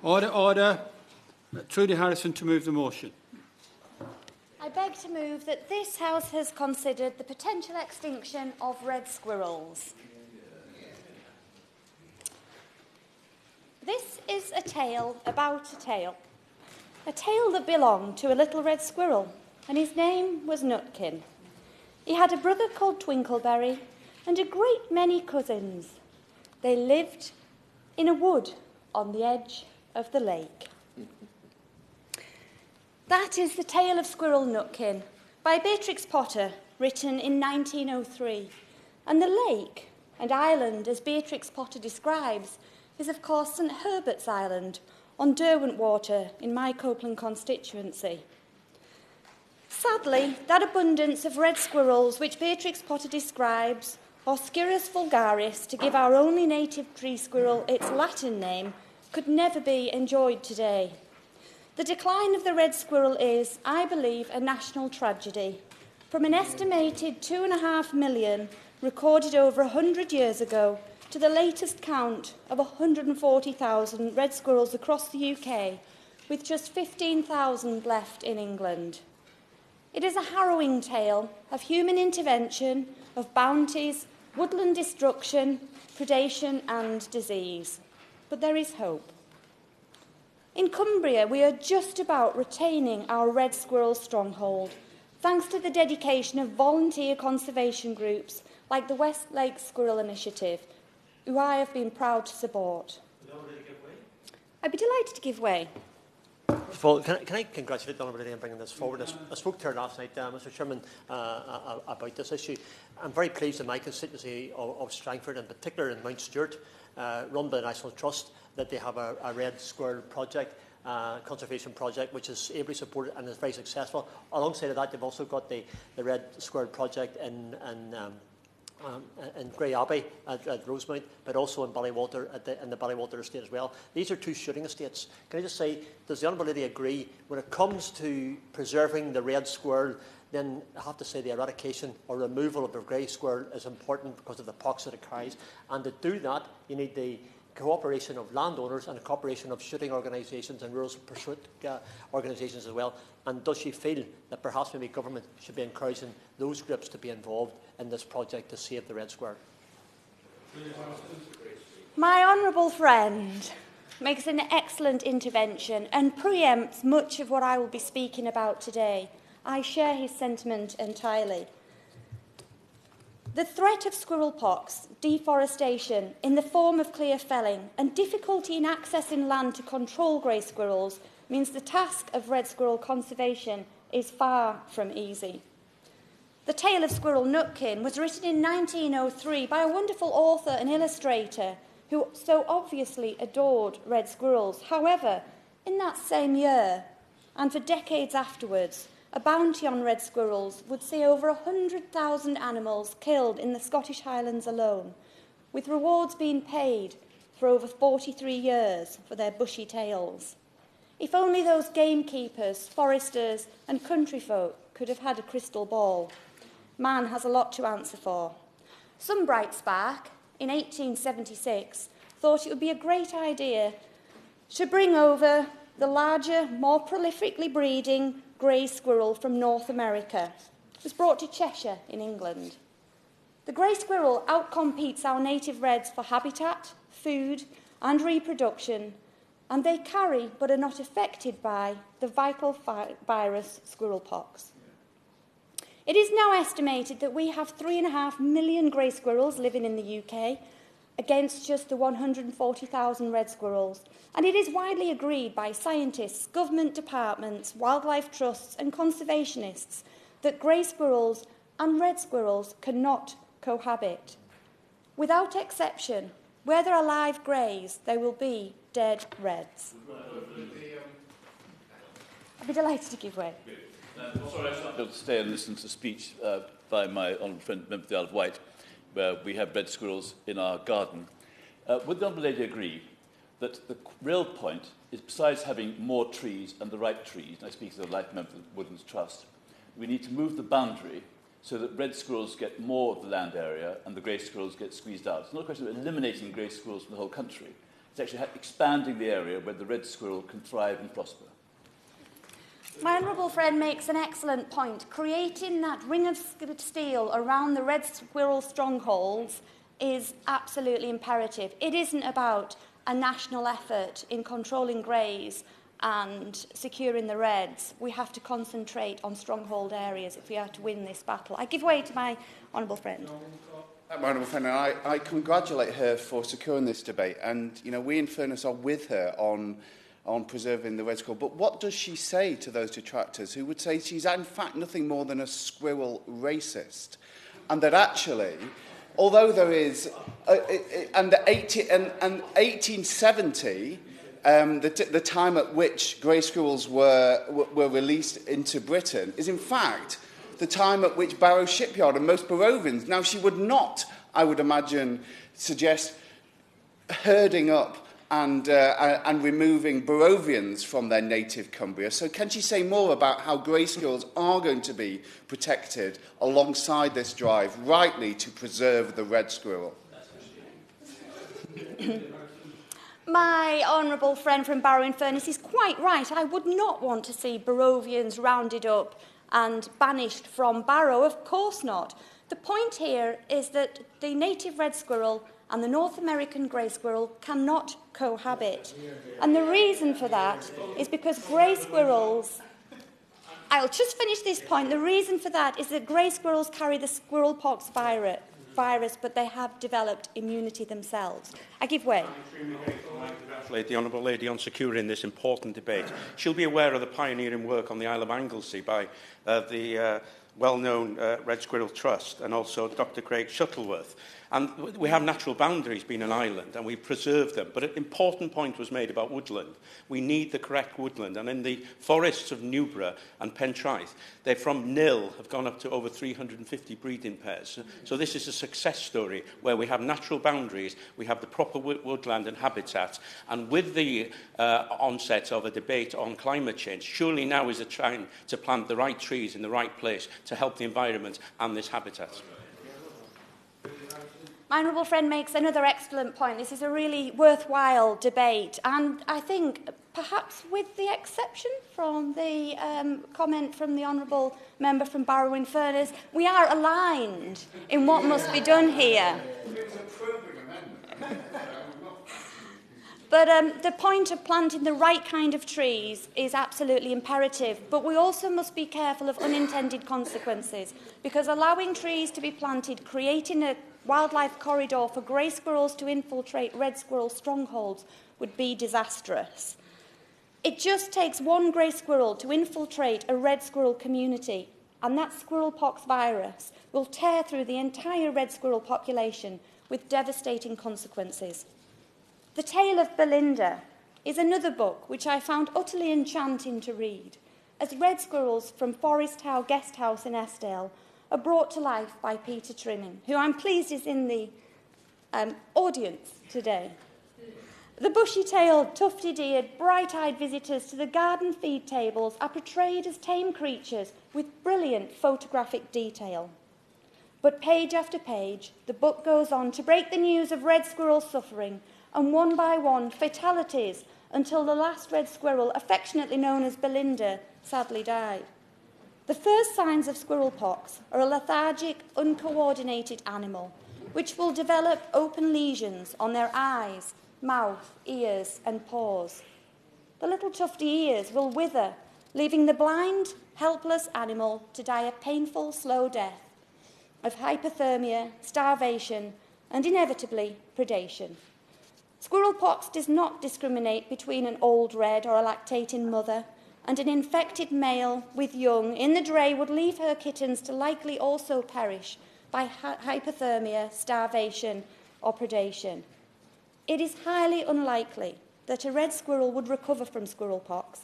Order, order. Trudy Harrison to move the motion. I beg to move that this House has considered the potential extinction of red squirrels. This is a tale about a tale that belonged to a little red squirrel, and his name was Nutkin. He had a brother called Twinkleberry and a great many cousins. They lived in a wood on the edge of the lake. That is the tale of Squirrel Nutkin by Beatrix Potter, written in 1903. And the lake and island, as Beatrix Potter describes, is of course St Herbert's Island on Derwent water in my Copeland constituency. Sadly, that abundance of red squirrels which Beatrix Potter describes, or Scirrus vulgaris, to give our only native tree squirrel its Latin name, could never be enjoyed today. The decline of the red squirrel is, I believe, a national tragedy. From an estimated 2.5 million recorded over 100 years ago to the latest count of 140,000 red squirrels across the UK, with just 15,000 left in England. It is a harrowing tale of human intervention, of bounties, woodland destruction, predation and disease. But there is hope. In Cumbria, we are just about retaining our red squirrel stronghold, thanks to the dedication of volunteer conservation groups like the West Lakes Squirrel Initiative, who I have been proud to support. I'd be delighted to give way. First of all, can I congratulate the Honourable Lady on bringing this forward? I spoke to her last night, Mr Chairman, about this issue. I'm very pleased in my constituency of Strangford, in particular in Mount Stewart, run by the National Trust, that they have a red squirrel project, conservation project, which is ably supported and is very successful. Alongside of that, they've also got the red squirrel project in Grey Abbey at Rosemount, but also in Ballywalter, in the Ballywalter estate as well. These are two shooting estates. Can I just say, does the Honourable Lady agree, when it comes to preserving the red squirrel, then I have to say the eradication or removal of the grey squirrel is important because of the pox that it carries. And to do that, you need the cooperation of landowners and the cooperation of shooting organisations and rural pursuit organisations as well. And does she feel that perhaps maybe government should be encouraging those groups to be involved in this project to save the red squirrel? My honourable friend makes an excellent intervention and preempts much of what I will be speaking about today. I share his sentiment entirely. The threat of squirrel pox, deforestation in the form of clear felling, and difficulty in accessing land to control grey squirrels means the task of red squirrel conservation is far from easy. The tale of Squirrel Nutkin was written in 1903 by a wonderful author and illustrator who so obviously adored red squirrels. However, in that same year, and for decades afterwards, a bounty on red squirrels would see over 100,000 animals killed in the Scottish Highlands alone, with rewards being paid for over 43 years for their bushy tails. If only those gamekeepers, foresters and country folk could have had a crystal ball. Man has a lot to answer for. Some bright spark, in 1876, thought it would be a great idea to bring over the larger, more prolifically breeding grey squirrel from North America. It was brought to Cheshire in England. The grey squirrel outcompetes our native reds for habitat, food and reproduction, and they carry but are not affected by the vital virus squirrel pox. It is now estimated that we have 3.5 million grey squirrels living in the UK against just the 140,000 red squirrels. And it is widely agreed by scientists, government departments, wildlife trusts and conservationists that grey squirrels and red squirrels cannot cohabit. Without exception, where there are live greys, there will be dead reds. I'd be delighted to give way. Sorry, I will stay and listen to the speech by my honourable friend, Member for the Isle of Wight, where we have red squirrels in our garden. Would the Honourable Lady agree that the real point is, besides having more trees and the right trees, and I speak as a life member of the Woodlands Trust, we need to move the boundary so that red squirrels get more of the land area and the grey squirrels get squeezed out. It's not a question of eliminating grey squirrels from the whole country. It's to actually expanding the area where the red squirrel can thrive and prosper? My honourable friend makes an excellent point. Creating that ring of steel around the red squirrel strongholds is absolutely imperative. It isn't about a national effort in controlling greys and securing the reds. We have to concentrate on stronghold areas if we are to win this battle. I give way to my honourable friend. My honourable friend, and I congratulate her for securing this debate. And, you know, we in fairness are with her on preserving the red squirrel. But what does she say to those detractors who would say she's in fact nothing more than a squirrel racist? And that actually, although there is, and 1870, the time at which grey squirrels were released into Britain, is in fact the time at which Barrow Shipyard and most Barrovians, now she would not, I would imagine, suggest herding up and removing Barrovians from their native Cumbria. So can she say more about how grey squirrels are going to be protected alongside this drive, rightly, to preserve the red squirrel? My honourable friend from Barrow-in-Furness is quite right. I would not want to see Barrovians rounded up and banished from Barrow. Of course not. The point here is that the native red squirrel and the North American grey squirrel cannot cohabit. And the reason for that is because grey squirrels... I'll just finish this point. The reason for that is that grey squirrels carry the squirrel pox virus, but they have developed immunity themselves. I give way. Congratulate the Honourable Lady on securing this important debate. She'll be aware of the pioneering work on the Isle of Anglesey by the well-known Red Squirrel Trust and also Dr. Craig Shuttleworth. And we have natural boundaries being an island, and we preserve them. But an important point was made about woodland. We need the correct woodland. And in the forests of Newborough and Pentraeth, they from nil have gone up to over 350 breeding pairs. So this is a success story where we have natural boundaries, we have the proper woodland and habitat. And with the onset of a debate on climate change, surely now is the time to plant the right trees in the right place to help the environment and this habitat. My honourable friend makes another excellent point. This is a really worthwhile debate, and I think perhaps with the exception from the comment from the honourable member from Barrow-in-Furness, we are aligned in what must be done here. But the point of planting the right kind of trees is absolutely imperative. But we also must be careful of unintended consequences, because allowing trees to be planted, creating a wildlife corridor for grey squirrels to infiltrate red squirrel strongholds would be disastrous. It just takes one grey squirrel to infiltrate a red squirrel community, and that squirrel pox virus will tear through the entire red squirrel population with devastating consequences. The Tale of Belinda is another book which I found utterly enchanting to read, as red squirrels from Forest Howe Guest House in Eskdale are brought to life by Peter Trinning, who I'm pleased is in the audience today. The bushy-tailed, tufted-eared, bright-eyed visitors to the garden feed tables are portrayed as tame creatures with brilliant photographic detail. But page after page, the book goes on to break the news of red squirrel suffering and one by one fatalities until the last red squirrel, affectionately known as Belinda, sadly died. The first signs of squirrel pox are a lethargic, uncoordinated animal, which will develop open lesions on their eyes, mouth, ears and paws. The little tufty ears will wither, leaving the blind, helpless animal to die a painful, slow death of hypothermia, starvation and inevitably predation. Squirrel pox does not discriminate between an old red or a lactating mother, and an infected male with young in the dray would leave her kittens to likely also perish by hypothermia, starvation or predation. It is highly unlikely that a red squirrel would recover from squirrel pox.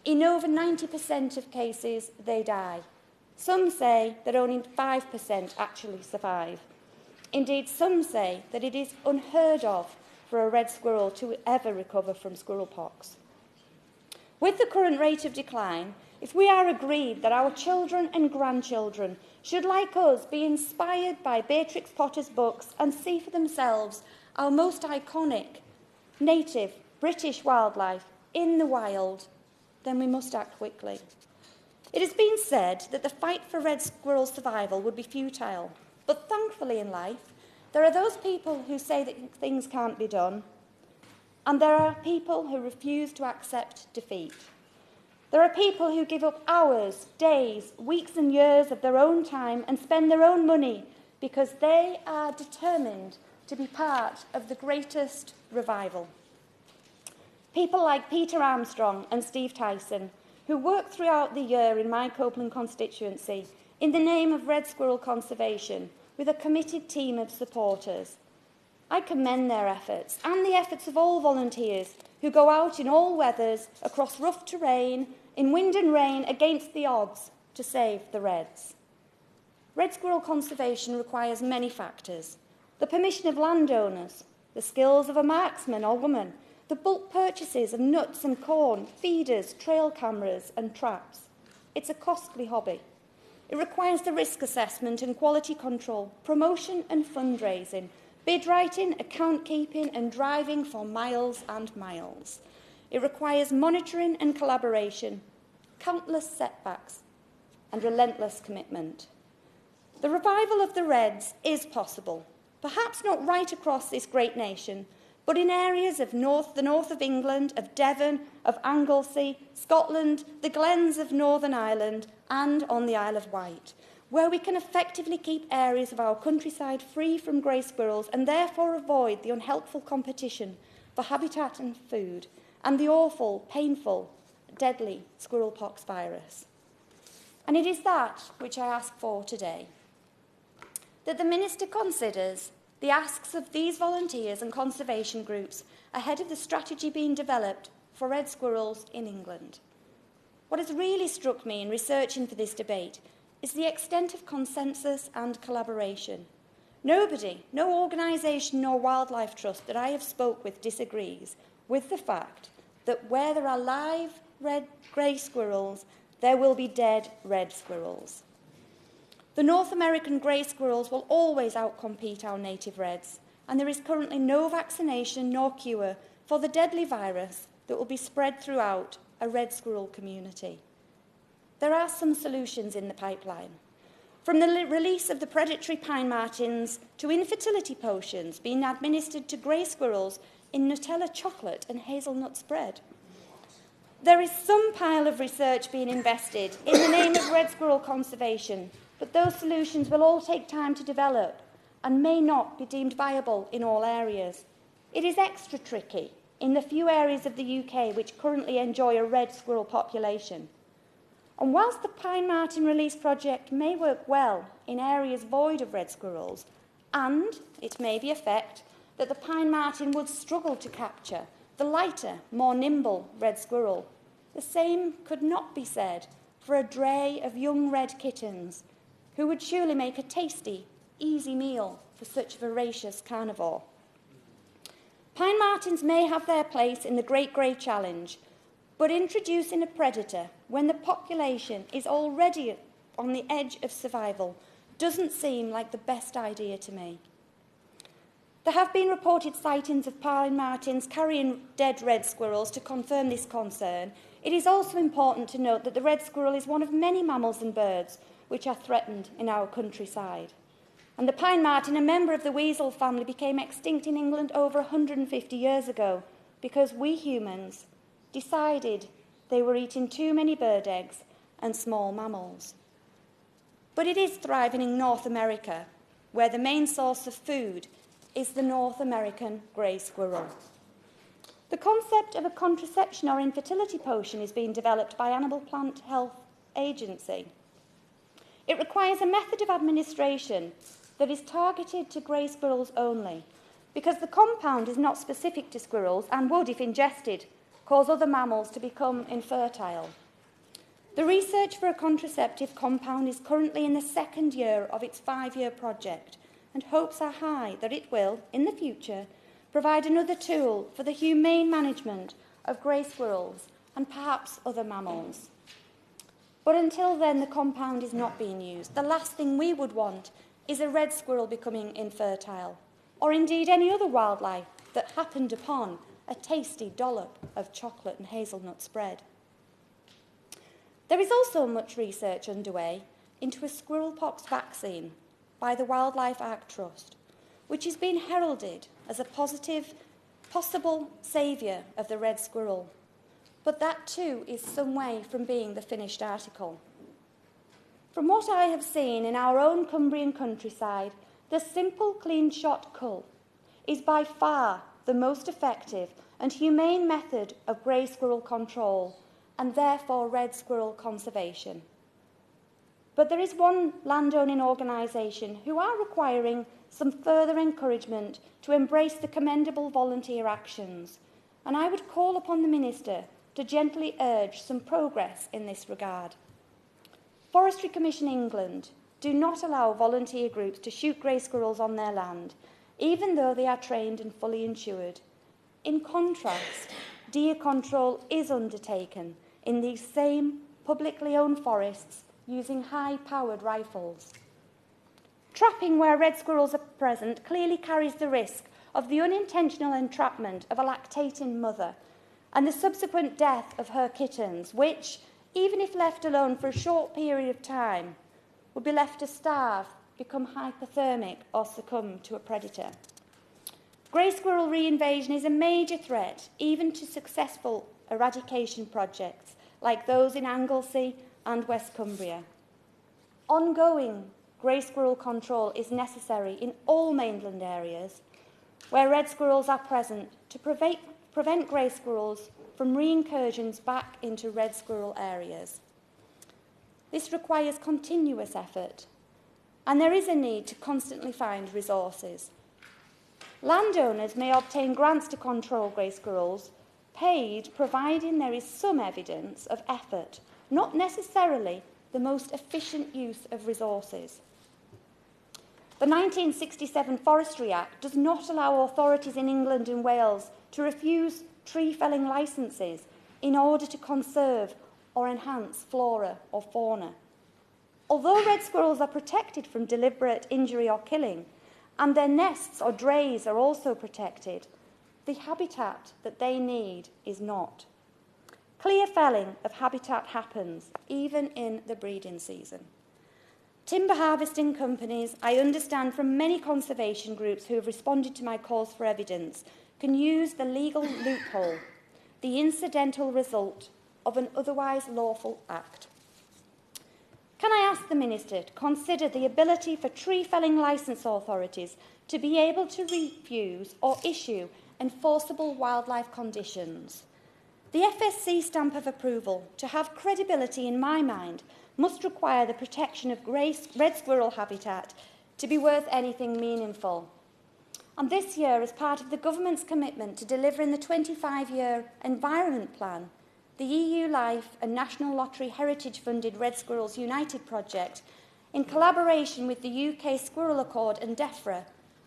In over 90% of cases, they die. Some say that only 5% actually survive. Indeed, some say that it is unheard of for a red squirrel to ever recover from squirrel pox. With the current rate of decline, if we are agreed that our children and grandchildren should, like us, be inspired by Beatrix Potter's books and see for themselves our most iconic native British wildlife in the wild, then we must act quickly. It has been said that the fight for red squirrel survival would be futile, but thankfully in life, there are those people who say that things can't be done, and there are people who refuse to accept defeat. There are people who give up hours, days, weeks and years of their own time and spend their own money because they are determined to be part of the greatest revival. People like Peter Armstrong and Steve Tyson, who work throughout the year in my Copeland constituency in the name of red squirrel conservation with a committed team of supporters. I commend their efforts and the efforts of all volunteers who go out in all weathers, across rough terrain, in wind and rain, against the odds to save the reds. Red squirrel conservation requires many factors: the permission of landowners, the skills of a marksman or woman, the bulk purchases of nuts and corn, feeders, trail cameras and traps. It's a costly hobby. It requires the risk assessment and quality control, promotion and fundraising, bid writing, account keeping and driving for miles and miles. It requires monitoring and collaboration, countless setbacks and relentless commitment. The revival of the reds is possible, perhaps not right across this great nation, but in areas of the north of England, of Devon, of Anglesey, Scotland, the glens of Northern Ireland and on the Isle of Wight, where we can effectively keep areas of our countryside free from grey squirrels and therefore avoid the unhelpful competition for habitat and food and the awful, painful, deadly squirrel pox virus. And it is that which I ask for today, that the Minister considers the asks of these volunteers and conservation groups ahead of the strategy being developed for red squirrels in England. What has really struck me in researching for this debate is the extent of consensus and collaboration. Nobody, no organisation nor wildlife trust that I have spoke with disagrees with the fact that where there are live grey squirrels, there will be dead red squirrels. The North American grey squirrels will always outcompete our native reds, and there is currently no vaccination nor cure for the deadly virus that will be spread throughout a red squirrel community. There are some solutions in the pipeline. From the release of the predatory pine martins to infertility potions being administered to grey squirrels in Nutella chocolate and hazelnut spread. There is some pile of research being invested in the name of red squirrel conservation, but those solutions will all take time to develop and may not be deemed viable in all areas. It is extra tricky in the few areas of the UK which currently enjoy a red squirrel population. And whilst the Pine Marten Release Project may work well in areas void of red squirrels, and it may be a fact that the pine marten would struggle to capture the lighter, more nimble red squirrel, the same could not be said for a dray of young red kittens, who would surely make a tasty, easy meal for such a voracious carnivore. Pine martens may have their place in the Great Grey Challenge, but introducing a predator when the population is already on the edge of survival doesn't seem like the best idea to me. There have been reported sightings of pine martens carrying dead red squirrels to confirm this concern. It is also important to note that the red squirrel is one of many mammals and birds which are threatened in our countryside. And the pine marten, a member of the weasel family, became extinct in England over 150 years ago because we humans decided they were eating too many bird eggs and small mammals. But it is thriving in North America, where the main source of food is the North American grey squirrel. The concept of a contraception or infertility potion is being developed by Animal Plant Health Agency. It requires a method of administration that is targeted to grey squirrels only, because the compound is not specific to squirrels and would, if ingested, cause other mammals to become infertile. The research for a contraceptive compound is currently in the second year of its 5-year project, and hopes are high that it will, in the future, provide another tool for the humane management of grey squirrels and perhaps other mammals. But until then, the compound is not being used. The last thing we would want is a red squirrel becoming infertile, or indeed any other wildlife that happened upon a tasty dollop of chocolate and hazelnut spread. There is also much research underway into a squirrelpox vaccine by the Wildlife Act Trust, which has been heralded as a possible saviour of the red squirrel. But that too is some way from being the finished article. From what I have seen in our own Cumbrian countryside, the simple clean-shot cull is by far the most effective and humane method of grey squirrel control and therefore red squirrel conservation. But there is one landowning organisation who are requiring some further encouragement to embrace the commendable volunteer actions, and I would call upon the Minister to gently urge some progress in this regard. Forestry Commission England do not allow volunteer groups to shoot grey squirrels on their land, even though they are trained and fully insured. In contrast, deer control is undertaken in these same publicly owned forests using high-powered rifles. Trapping where red squirrels are present clearly carries the risk of the unintentional entrapment of a lactating mother and the subsequent death of her kittens, which, even if left alone for a short period of time, would be left to starve, become hypothermic, or succumb to a predator. Grey squirrel reinvasion is a major threat, even to successful eradication projects like those in Anglesey and West Cumbria. Ongoing grey squirrel control is necessary in all mainland areas where red squirrels are present to prevent grey squirrels from reincursions back into red squirrel areas. This requires continuous effort, and there is a need to constantly find resources. Landowners may obtain grants to control grey squirrels, paid providing there is some evidence of effort, not necessarily the most efficient use of resources. The 1967 Forestry Act does not allow authorities in England and Wales to refuse tree felling licences in order to conserve or enhance flora or fauna. Although red squirrels are protected from deliberate injury or killing, and their nests or drays are also protected, the habitat that they need is not. Clear felling of habitat happens even in the breeding season. Timber harvesting companies, I understand from many conservation groups who have responded to my calls for evidence, can use the legal loophole, the incidental result of an otherwise lawful act. Can I ask the Minister to consider the ability for tree felling licence authorities to be able to refuse or issue enforceable wildlife conditions? The FSC stamp of approval, to have credibility in my mind, must require the protection of red squirrel habitat to be worth anything meaningful. And this year, as part of the Government's commitment to delivering the 25-year Environment Plan, the EU Life and National Lottery Heritage-funded Red Squirrels United project, in collaboration with the UK Squirrel Accord and DEFRA,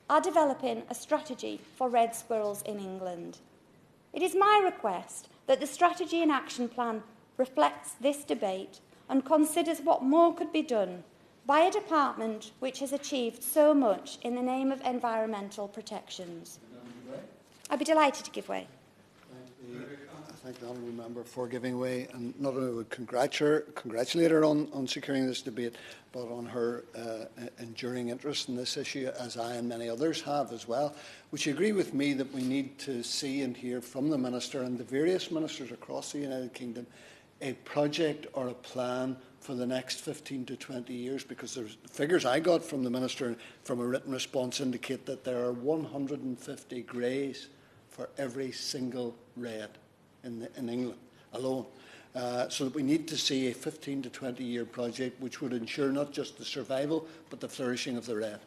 are developing a strategy for red squirrels in England. It is my request that the strategy and action plan reflects this debate and considers what more could be done by a department which has achieved so much in the name of environmental protections. I'd be delighted to give way. I thank the honourable member for giving way, and not only would congratulate her on securing this debate, but on her enduring interest in this issue, as I and many others have as well. Would you agree with me that we need to see and hear from the Minister and the various ministers across the United Kingdom a project or a plan for the next 15 to 20 years? Because the figures I got from the Minister from a written response indicate that there are 150 greys for every single red in England alone. So that we need to see a 15 to 20 year project which would ensure not just the survival but the flourishing of the red.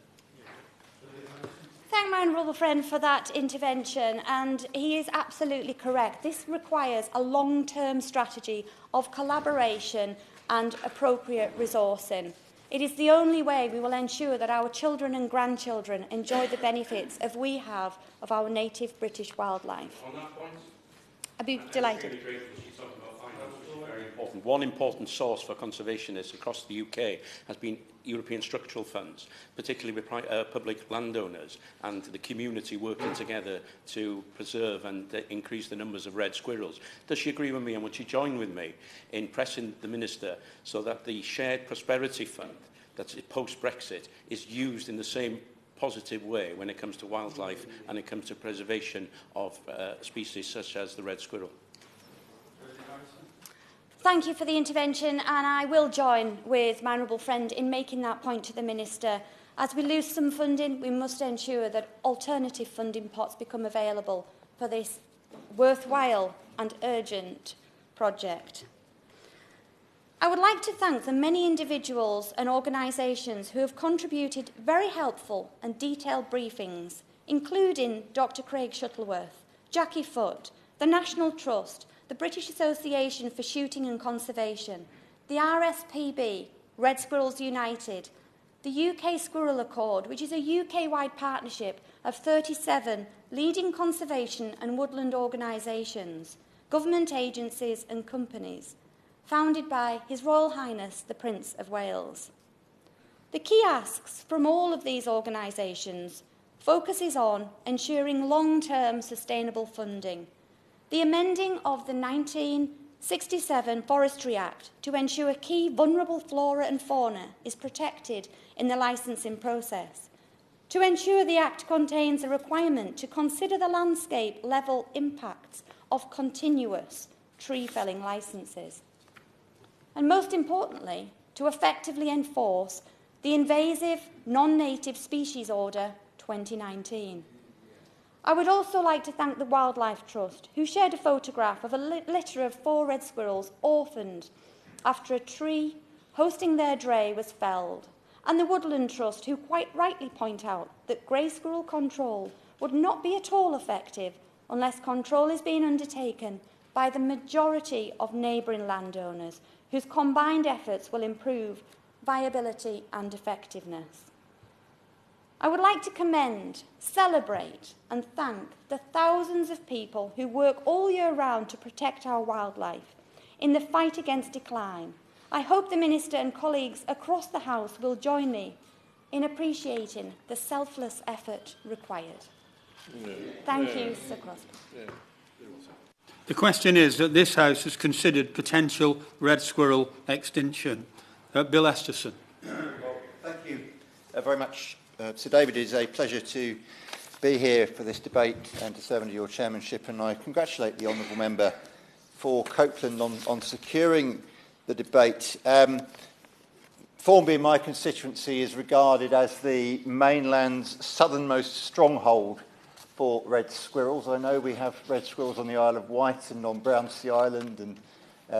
Thank my honourable friend for that intervention, and he is absolutely correct. This requires a long-term strategy of collaboration and appropriate resourcing. It is the only way we will ensure that our children and grandchildren enjoy the benefits of we have of our native British wildlife. On that point, I'd be delighted. Really grateful she's talking about finance, which is very important. One important source for conservationists across the UK has been European structural funds, particularly with public landowners and the community working together to preserve and increase the numbers of red squirrels. Does she agree with me, and would she join with me in pressing the Minister so that the Shared Prosperity Fund, that's post-Brexit, is used in the same positive way when it comes to wildlife and it comes to preservation of species such as the red squirrel? Thank you for the intervention, and I will join with my honourable friend in making that point to the Minister. As we lose some funding, we must ensure that alternative funding pots become available for this worthwhile and urgent project. I would like to thank the many individuals and organisations who have contributed very helpful and detailed briefings, including Dr Craig Shuttleworth, Jackie Foote, the National Trust, the British Association for Shooting and Conservation, the RSPB, Red Squirrels United, the UK Squirrel Accord, which is a UK-wide partnership of 37 leading conservation and woodland organisations, government agencies and companies, founded by His Royal Highness the Prince of Wales. The key asks from all of these organisations focuses on ensuring long-term sustainable funding, the amending of the 1967 Forestry Act to ensure key vulnerable flora and fauna is protected in the licensing process, to ensure the Act contains a requirement to consider the landscape level impacts of continuous tree felling licences, and most importantly, to effectively enforce the Invasive Non-Native Species Order 2019. I would also like to thank the Wildlife Trust, who shared a photograph of a litter of 4 red squirrels orphaned after a tree hosting their dray was felled, and the Woodland Trust, who quite rightly point out that grey squirrel control would not be at all effective unless control is being undertaken by the majority of neighbouring landowners, whose combined efforts will improve viability and effectiveness. I would like to commend, celebrate and thank the thousands of people who work all year round to protect our wildlife in the fight against decline. I hope the Minister and colleagues across the House will join me in appreciating the selfless effort required. Thank you, Sir Crosby. The question is that this House has considered potential red squirrel extinction. Bill Esterson. Well, thank you very much, Sir David. It is a pleasure to be here for this debate and to serve under your chairmanship, and I congratulate the honourable member for Copeland on securing the debate. Formby in my constituency is regarded as the mainland's southernmost stronghold for red squirrels. I know we have red squirrels on the Isle of Wight and on Brownsea Island and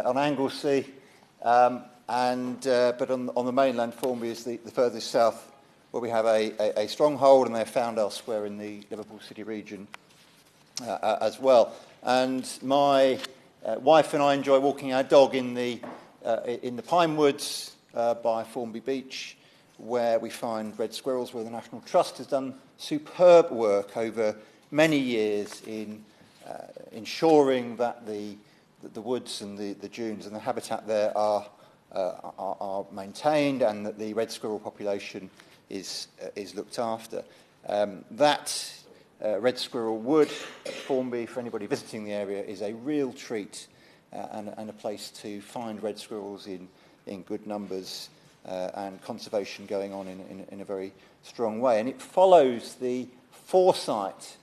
on Anglesey, but on the mainland, Formby is the furthest south where we have a stronghold, and they're found elsewhere in the Liverpool City region as well. And my wife and I enjoy walking our dog in the pine woods by Formby Beach, where we find red squirrels, where the National Trust has done superb work over many years in ensuring that the woods and the dunes and the habitat there are maintained, and that the red squirrel population is looked after. That red squirrel wood at Formby, for anybody visiting the area, is a real treat and a place to find red squirrels in good numbers, and conservation going on in a very strong way. And it follows the foresight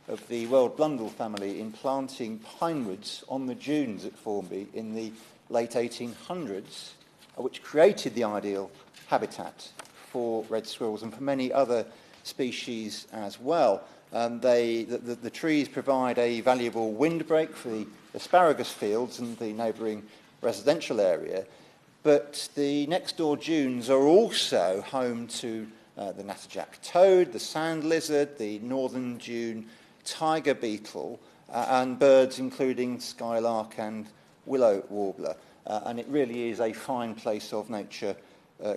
of the World Blundell family in planting pine woods on the dunes at Formby in the late 1800s, which created the ideal habitat for red squirrels and for many other species as well. The trees provide a valuable windbreak for the asparagus fields and the neighbouring residential area, but the next door dunes are also home to the natterjack toad, the sand lizard, the northern dune tiger beetle, and birds including skylark and willow warbler. And it really is a fine place of nature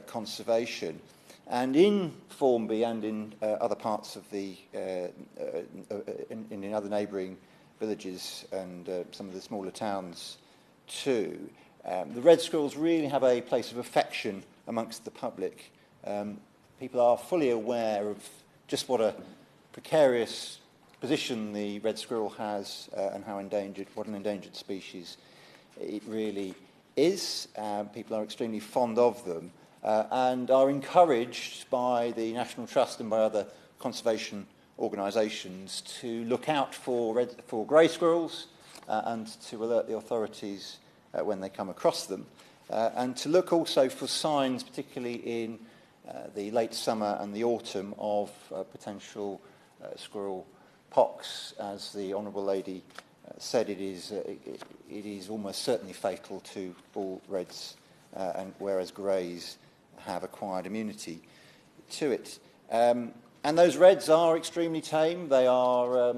conservation. And in Formby and in other parts of in other neighbouring villages and some of the smaller towns too, The red squirrels really have a place of affection amongst the public. People are fully aware of just what a precarious position the red squirrel has and what an endangered species it really is. People are extremely fond of them and are encouraged by the National Trust and by other conservation organisations to look out for grey squirrels and to alert the authorities when they come across them, and to look also for signs, particularly in the late summer and the autumn, of potential squirrel pox. As the Honourable Lady said, it is almost certainly fatal to all reds, and whereas greys have acquired immunity to it. And those reds are extremely tame. They are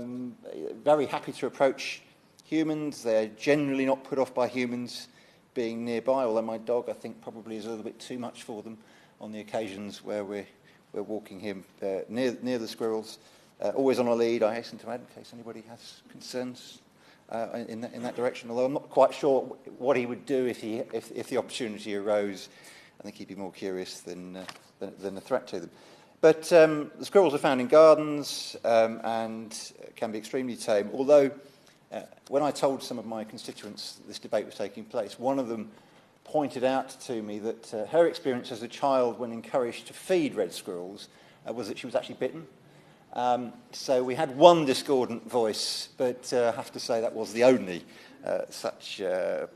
very happy to approach humans. They're generally not put off by humans being nearby, although my dog, I think, probably is a little bit too much for them on the occasions where we're walking him near the squirrels. Always on a lead, I hasten to add, in case anybody has concerns in that direction, although I'm not quite sure what he would do if the opportunity arose. I think he'd be more curious than a threat to them. But the squirrels are found in gardens and can be extremely tame, although when I told some of my constituents that this debate was taking place, one of them pointed out to me that her experience as a child when encouraged to feed red squirrels was that she was actually bitten. So we had one discordant voice, but I have to say that was the only such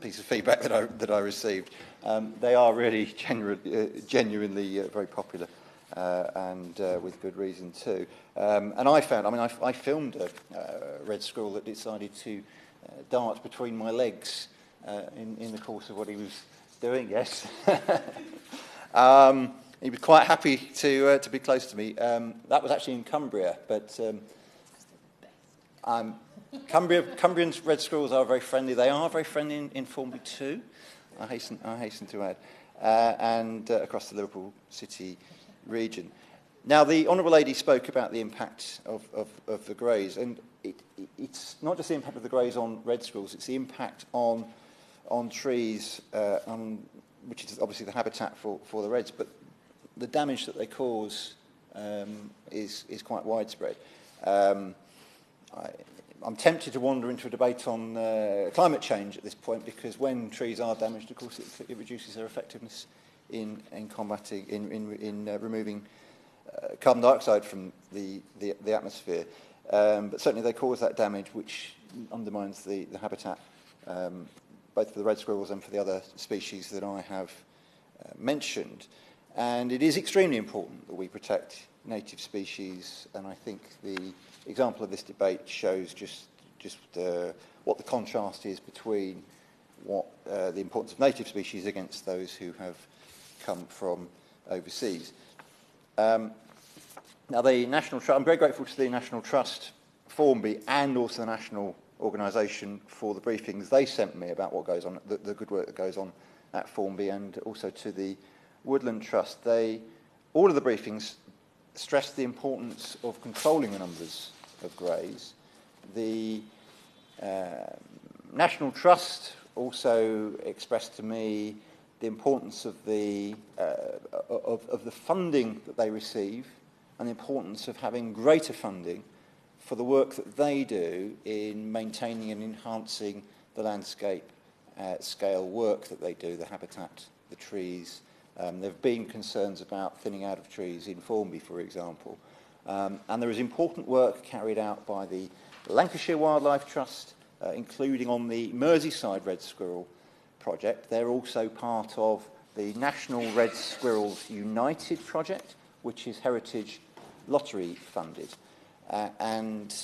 piece of feedback that I received. They are really genuinely very popular, and with good reason too. And I filmed a red squirrel that decided to dart between my legs in the course of what he was doing. Yes. He was quite happy to be close to me. That was actually in Cumbria, but Cumbrian red squirrels are very friendly. They are very friendly in Formby too, I hasten to add, and across the Liverpool City region. Now, the Honourable Lady spoke about the impact of the greys, and it's not just the impact of the greys on red squirrels, it's the impact on trees, which is obviously the habitat for the reds, but the damage that they cause is quite widespread. I'm tempted to wander into a debate on climate change at this point, because when trees are damaged, of course, it reduces their effectiveness in combating, in removing carbon dioxide from the atmosphere. But certainly they cause that damage, which undermines the habitat, both for the red squirrels and for the other species that I have mentioned. And it is extremely important that we protect native species, and I think the example of this debate shows just what the contrast is between what the importance of native species against those who have come from overseas. Now, the National Trust, I'm very grateful to the National Trust, Formby, and also the National Organisation for the briefings they sent me about what goes on, the good work that goes on at Formby, and also to the Woodland Trust. All of the briefings stressed the importance of controlling the numbers of greys. The National Trust also expressed to me the importance of the funding that they receive, and the importance of having greater funding for the work that they do in maintaining and enhancing the landscape scale work that they do, the habitat, the trees. There have been concerns about thinning out of trees in Formby, for example. And there is important work carried out by the Lancashire Wildlife Trust, including on the Merseyside Red Squirrel project. They're also part of the National Red Squirrels United project, which is Heritage Lottery funded. And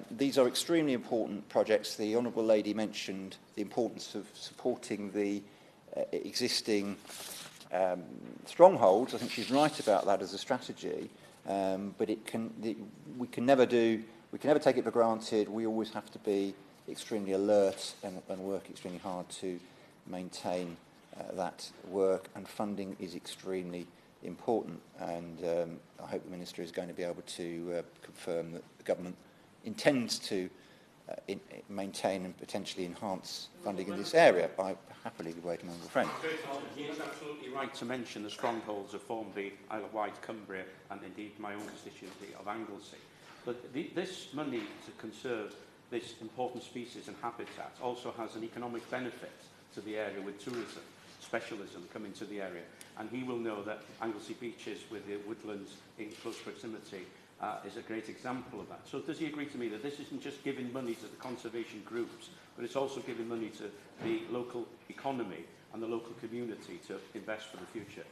these are extremely important projects. The Honourable Lady mentioned the importance of supporting the existing strongholds. I think she's right about that as a strategy, but we can never take it for granted. We always have to be extremely alert and work extremely hard to maintain that work, and funding is extremely important, and I hope the Minister is going to be able to confirm that the Government intends to maintain and potentially enhance funding in this area by happily waiting on a friend. He is absolutely right to mention the strongholds of Formby, Isle of Wight, Cumbria, and indeed my own constituency of Anglesey. But this money to conserve this important species and habitat also has an economic benefit to the area with tourism, specialism coming to the area. And he will know that Anglesey Beaches with the woodlands in close proximity is a great example of that. So does he agree to me that this isn't just giving money to the conservation groups, but it's also giving money to the local economy and the local community to invest for the future?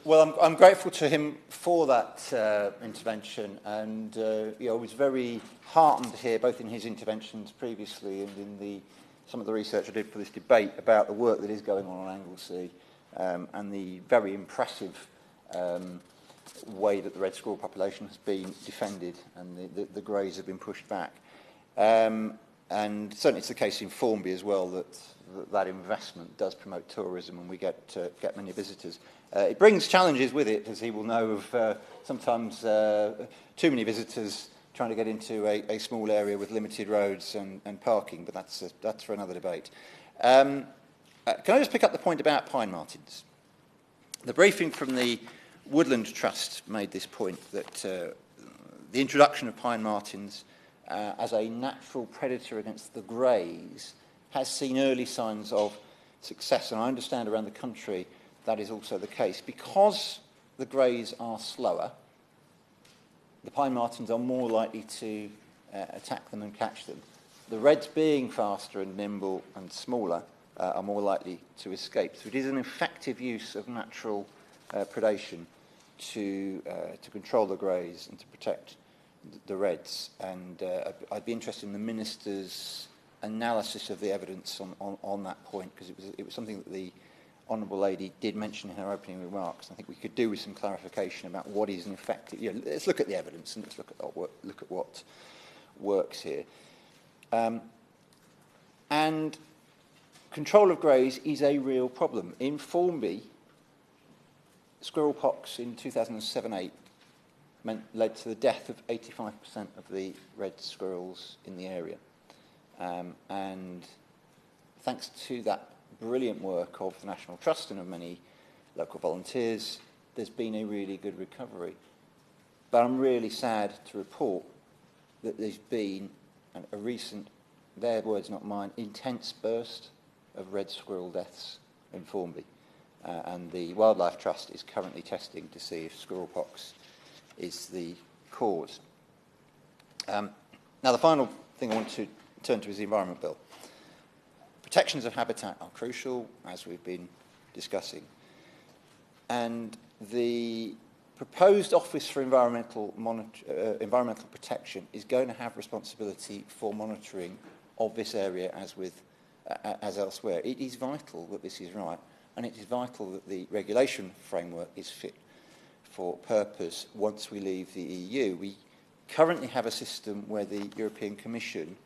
Well, I'm grateful to him for that intervention, and I was very heartened here, both in his interventions previously and in some of the research I did for this debate about the work that is going on Anglesey and the very impressive way that the red squirrel population has been defended and the greys have been pushed back. And certainly it's the case in Formby as well that investment does promote tourism and we get many visitors. It brings challenges with it, as he will know, of sometimes too many visitors trying to get into a small area with limited roads and parking, but that's for another debate. Can I just pick up the point about pine martens? The briefing from the Woodland Trust made this point, that the introduction of pine martens as a natural predator against the greys has seen early signs of success, and I understand around the country that is also the case. Because the greys are slower, the pine martens are more likely to attack them and catch them. The reds, being faster and nimble and smaller, are more likely to escape. So it is an effective use of natural predation to control the greys and to protect the reds. And I'd be interested in the Minister's analysis of the evidence on that point, because it was something that the Honourable Lady did mention in her opening remarks. I think we could do with some clarification about what is an effective. Let's look at the evidence and let's look at what works here. And control of greys is a real problem. In Formby, squirrel pox in 2007-8 led to the death of 85% of the red squirrels in the area. And thanks to that brilliant work of the National Trust and of many local volunteers, there's been a really good recovery. But I'm really sad to report that there's been a recent, their words not mine, intense burst of red squirrel deaths in Formby. And the Wildlife Trust is currently testing to see if squirrel pox is the cause. Now, the final thing I want to turn to is the Environment Bill. Protections of habitat are crucial, as we've been discussing. And the proposed Office for Environmental Protection is going to have responsibility for monitoring of this area as elsewhere. It is vital that this is right, and it is vital that the regulation framework is fit for purpose once we leave the EU. We currently have a system where the European Commission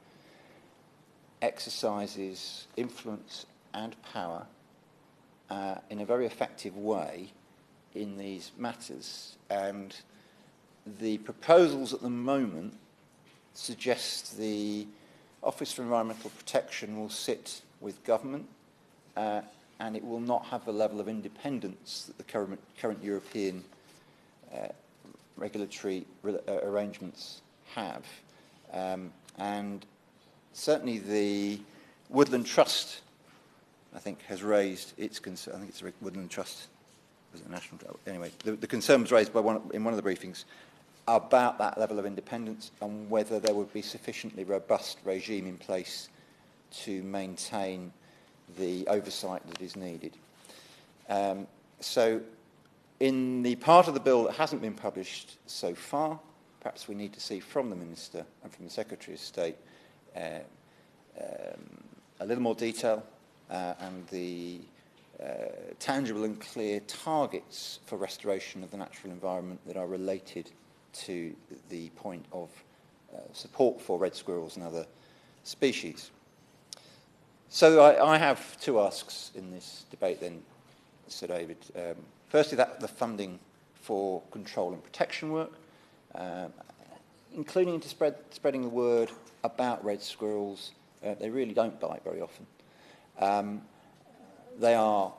exercises influence and power in a very effective way in these matters, and the proposals at the moment suggest the Office for Environmental Protection will sit with government and it will not have the level of independence that the current European regulatory arrangements have. And certainly the Woodland Trust, I think, has raised its concern. I think it's the Woodland Trust, was it national? Anyway, the concern was raised by in one of the briefings about that level of independence and whether there would be sufficiently robust regime in place to maintain the oversight that is needed. So in the part of the bill that hasn't been published so far, perhaps we need to see from the Minister and from the Secretary of State a little more detail and the tangible and clear targets for restoration of the natural environment that are related to the point of support for red squirrels and other species. So I have two asks in this debate then, Sir David. Firstly, the funding for control and protection work, including into spreading the word about red squirrels. They really don't bite very often. They are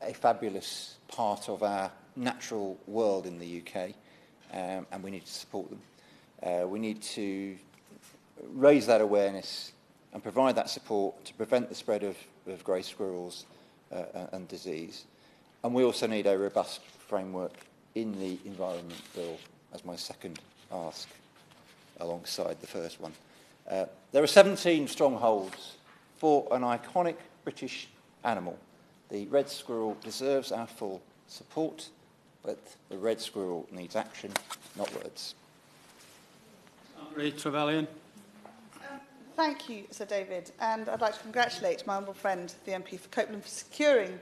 a fabulous part of our natural world in the UK, and we need to support them. We need to raise that awareness and provide that support to prevent the spread of grey squirrels and disease. And we also need a robust framework in the Environment Bill, as my second ask, alongside the first one. There are 17 strongholds for an iconic British animal. The red squirrel deserves our full support, but the red squirrel needs action, not words. Marie Trevelyan. Thank you, Sir David, and I'd like to congratulate my humble friend, the MP for Copeland, for securing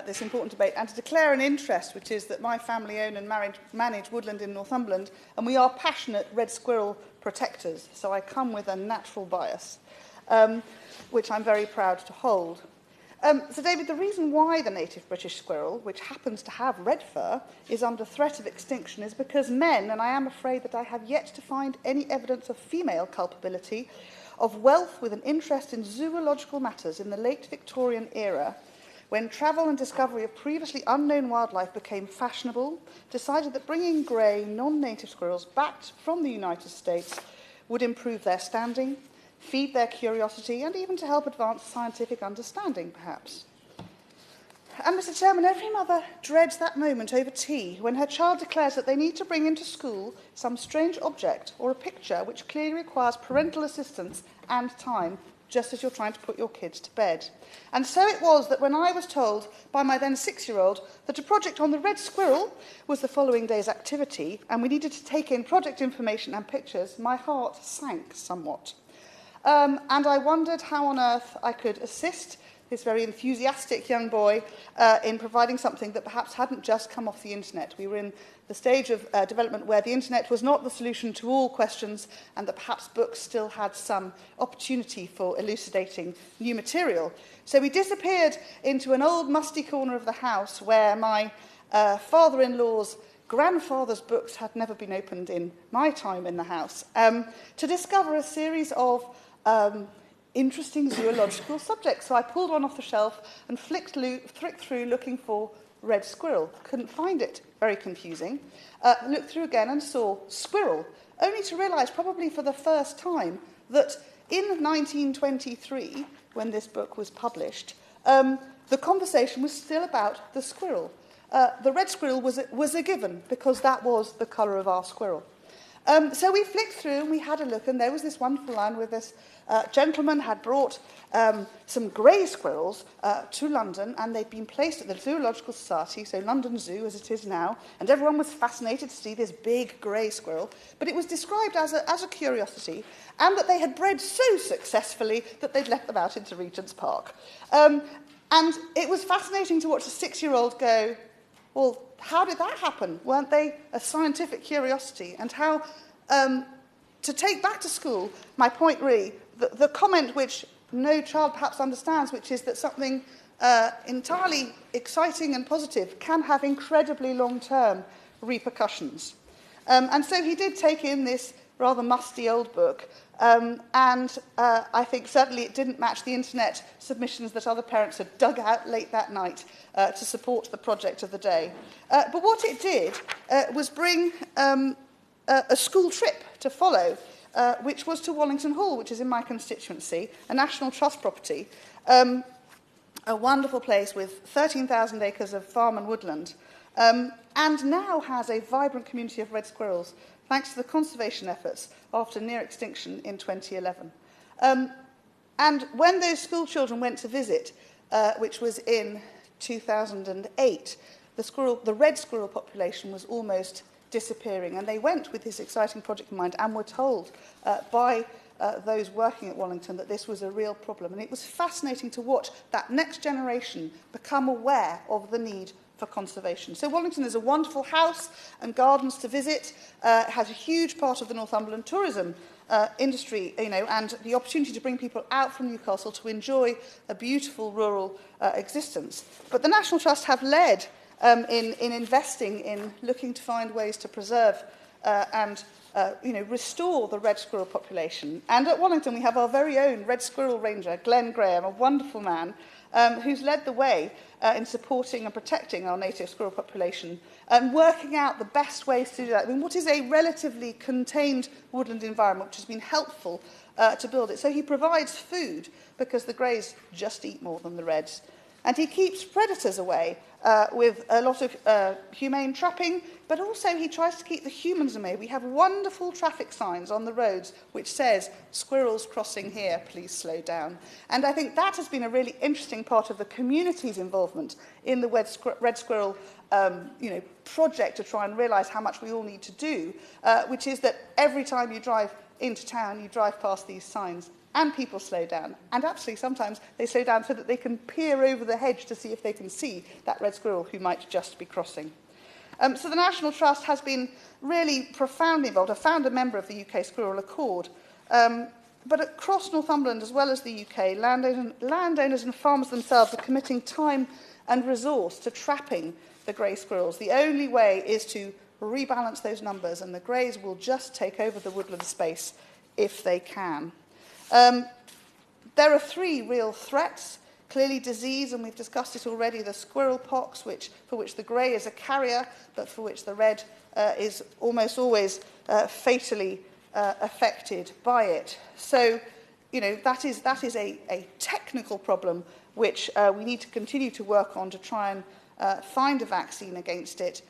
this important debate and to declare an interest, which is that my family own and manage woodland in Northumberland, and we are passionate red squirrel protectors, so I come with a natural bias, which I'm very proud to hold. So, David, the reason why the native British squirrel, which happens to have red fur, is under threat of extinction is because men, and I am afraid that I have yet to find any evidence of female culpability, of wealth with an interest in zoological matters in the late Victorian era, when travel and discovery of previously unknown wildlife became fashionable, decided that bringing grey, non-native squirrels back from the United States would improve their standing, feed their curiosity, and even to help advance scientific understanding, perhaps. And, Mr. Chairman, every mother dreads that moment over tea when her child declares that they need to bring into school some strange object or a picture which clearly requires parental assistance and time, just as you're trying to put your kids to bed. And so it was that when I was told by my then 6-year-old that a project on the red squirrel was the following day's activity and we needed to take in project information and pictures, my heart sank somewhat. And I wondered how on earth I could assist this very enthusiastic young boy in providing something that perhaps hadn't just come off the internet. We were in the stage of development where the internet was not the solution to all questions, and that perhaps books still had some opportunity for elucidating new material. So we disappeared into an old musty corner of the house where my father-in-law's grandfather's books had never been opened in my time in the house, to discover a series of interesting zoological subjects. So I pulled one off the shelf and flicked through looking for red squirrel. Couldn't find it. Very confusing. Looked through again and saw squirrel, only to realise, probably for the first time, that in 1923, when this book was published, the conversation was still about the squirrel. The red squirrel was a given, because that was the colour of our squirrel. So we flicked through and we had a look, and there was this wonderful line where this gentleman had brought some grey squirrels to London, and they'd been placed at the Zoological Society, so London Zoo as it is now, and everyone was fascinated to see this big grey squirrel, but it was described as a curiosity, and that they had bred so successfully that they'd let them out into Regent's Park. And it was fascinating to watch a 6-year-old go, well, how did that happen? Weren't they a scientific curiosity? And how, to take back to school, my point really, the comment which no child perhaps understands, which is that something entirely exciting and positive can have incredibly long-term repercussions. And so he did take in this rather musty old book, and I think certainly it didn't match the internet submissions that other parents had dug out late that night to support the project of the day. But what it did was bring a school trip to follow, which was to Wallington Hall, which is in my constituency, a National Trust property, a wonderful place with 13,000 acres of farm and woodland, and now has a vibrant community of red squirrels, thanks to the conservation efforts after near extinction in 2011. And when those school children went to visit, which was in 2008, the red squirrel population was almost disappearing, and they went with this exciting project in mind and were told by those working at Wallington that this was a real problem. And it was fascinating to watch that next generation become aware of the need for conservation. So Wallington is a wonderful house and gardens to visit. It has a huge part of the Northumberland tourism industry, and the opportunity to bring people out from Newcastle to enjoy a beautiful rural existence. But the National Trust have led in investing in looking to find ways to preserve and restore the red squirrel population. And at Wallington, we have our very own red squirrel ranger, Glenn Graham, a wonderful man, who's led the way in supporting and protecting our native squirrel population and working out the best ways to do that. I mean, what is a relatively contained woodland environment, which has been helpful to build it. So he provides food because the greys just eat more than the reds. And he keeps predators away with a lot of humane trapping, but also he tries to keep the humans away. We have wonderful traffic signs on the roads which says, "Squirrels crossing here, please slow down." And I think that has been a really interesting part of the community's involvement in the red squirrel project to try and realise how much we all need to do, which is that every time you drive into town, you drive past these signs, and people slow down. And actually, sometimes they slow down so that they can peer over the hedge to see if they can see that red squirrel who might just be crossing. So the National Trust has been really profoundly involved. I found a member of the UK Squirrel Accord. But across Northumberland, as well as the UK, landowners and farmers themselves are committing time and resource to trapping the grey squirrels. The only way is to rebalance those numbers, and the greys will just take over the woodland space if they can. There are three real threats. Clearly disease, and we've discussed it already, the squirrel pox, for which the grey is a carrier, but for which the red is almost always fatally affected by it. So, that is a technical problem which we need to continue to work on to try and find a vaccine against it,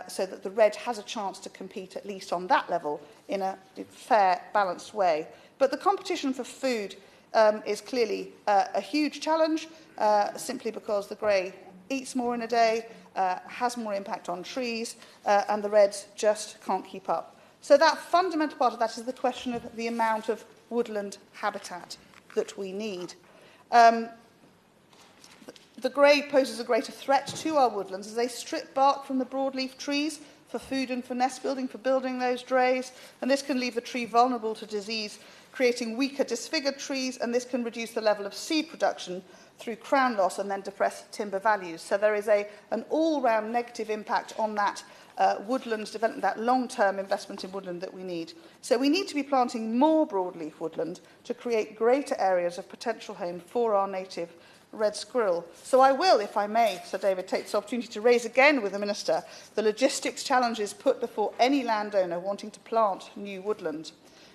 so that the red has a chance to compete, at least on that level, in a fair, balanced way. But the competition for food is clearly a huge challenge, simply because the grey eats more in a day, has more impact on trees, and the reds just can't keep up. So that fundamental part of that is the question of the amount of woodland habitat that we need. The grey poses a greater threat to our woodlands as they strip bark from the broadleaf trees for food and for nest building, for building those drays, and this can leave the tree vulnerable to disease, creating weaker, disfigured trees, and this can reduce the level of seed production through crown loss and then depress timber values. So there is an all-round negative impact on that woodland development, that long-term investment in woodland that we need. So we need to be planting more broadleaf woodland to create greater areas of potential home for our native red squirrel. So I will, if I may, Sir David, take this opportunity to raise again with the Minister the logistics challenges put before any landowner wanting to plant new woodland.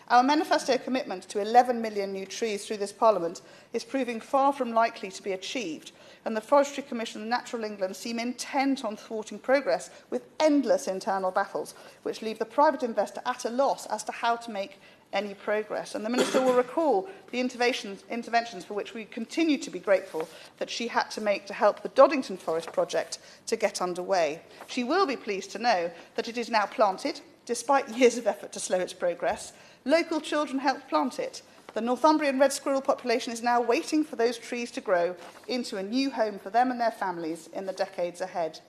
Our manifesto commitment to 11 million new trees through this Parliament is proving far from likely to be achieved, and the Forestry Commission and Natural England seem intent on thwarting progress with endless internal battles, which leave the private investor at a loss as to how to make any progress. And the Minister will recall the interventions for which we continue to be grateful that she had to make to help the Doddington Forest project to get underway. She will be pleased to know that it is now planted, despite years of effort to slow its progress. Local children helped plant it. The Northumbrian red squirrel population is now waiting for those trees to grow into a new home for them and their families in the decades ahead.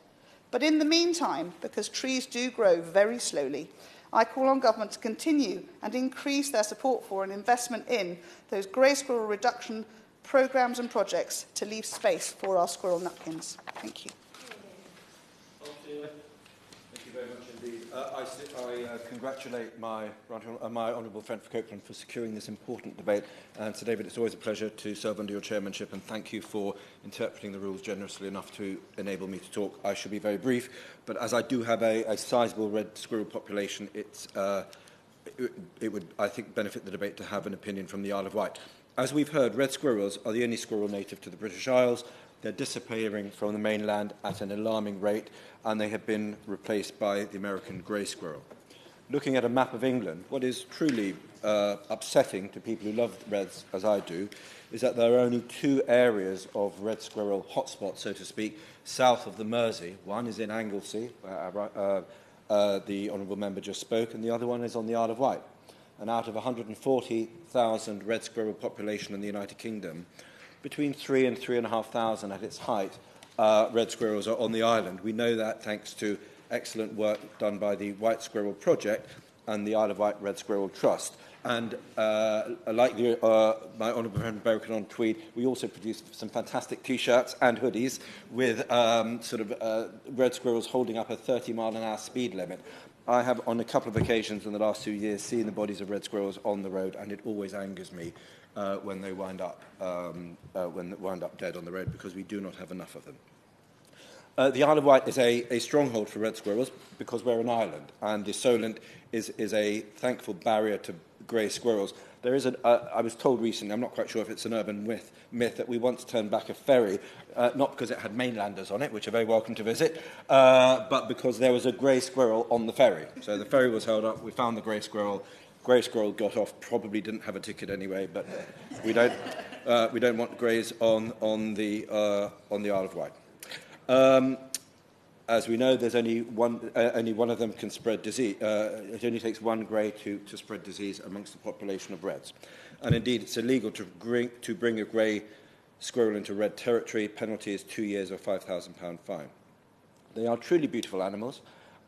But in the meantime, because trees do grow very slowly, I call on government to continue and increase their support for and investment in those grey squirrel reduction programmes and projects to leave space for our squirrel nutkins. Thank you. Thank you very much indeed. I congratulate my honourable friend for Copeland for securing this important debate. And Sir David, it's always a pleasure to serve under your chairmanship, and thank you for interpreting the rules generously enough to enable me to talk. I shall be very brief, but as I do have a sizable red squirrel population, it would, I think, benefit the debate to have an opinion from the Isle of Wight. As we've heard, red squirrels are the only squirrel native to the British Isles. They're disappearing from the mainland at an alarming rate, and they have been replaced by the American grey squirrel. Looking at a map of England, what is truly upsetting to people who love reds, as I do, is that there are only two areas of red squirrel hotspots, so to speak, south of the Mersey. One is in Anglesey, where the honourable member just spoke, and the other one is on the Isle of Wight. And out of 140,000 red squirrel population in the United Kingdom, between 3,000 and 3,500 at its height, red squirrels are on the island. We know that thanks to excellent work done by the White Squirrel Project and the Isle of Wight Red Squirrel Trust. And like my honourable friend Berwick on Tweed, we also produced some fantastic T-shirts and hoodies with red squirrels holding up a 30-mile-an-hour speed limit. I have, on a couple of occasions in the last 2 years, seen the bodies of red squirrels on the road, and it always angers me when they wind up dead on the road, because we do not have enough of them. The Isle of Wight is a stronghold for red squirrels because we're an island, and the Solent is a thankful barrier to grey squirrels. There is I was told recently, I'm not quite sure if it's an urban myth, that we once turned back a ferry, not because it had mainlanders on it, which are very welcome to visit, but because there was a grey squirrel on the ferry. So the ferry was held up, we found the grey squirrel got off, probably didn't have a ticket anyway, but we don't want greys on the Isle of Wight. As we know, there's only one of them can spread disease. It only takes one grey to spread disease amongst the population of reds. And indeed, it's illegal to bring a grey squirrel into red territory. Penalty is 2 years or £5,000 fine. They are truly beautiful animals.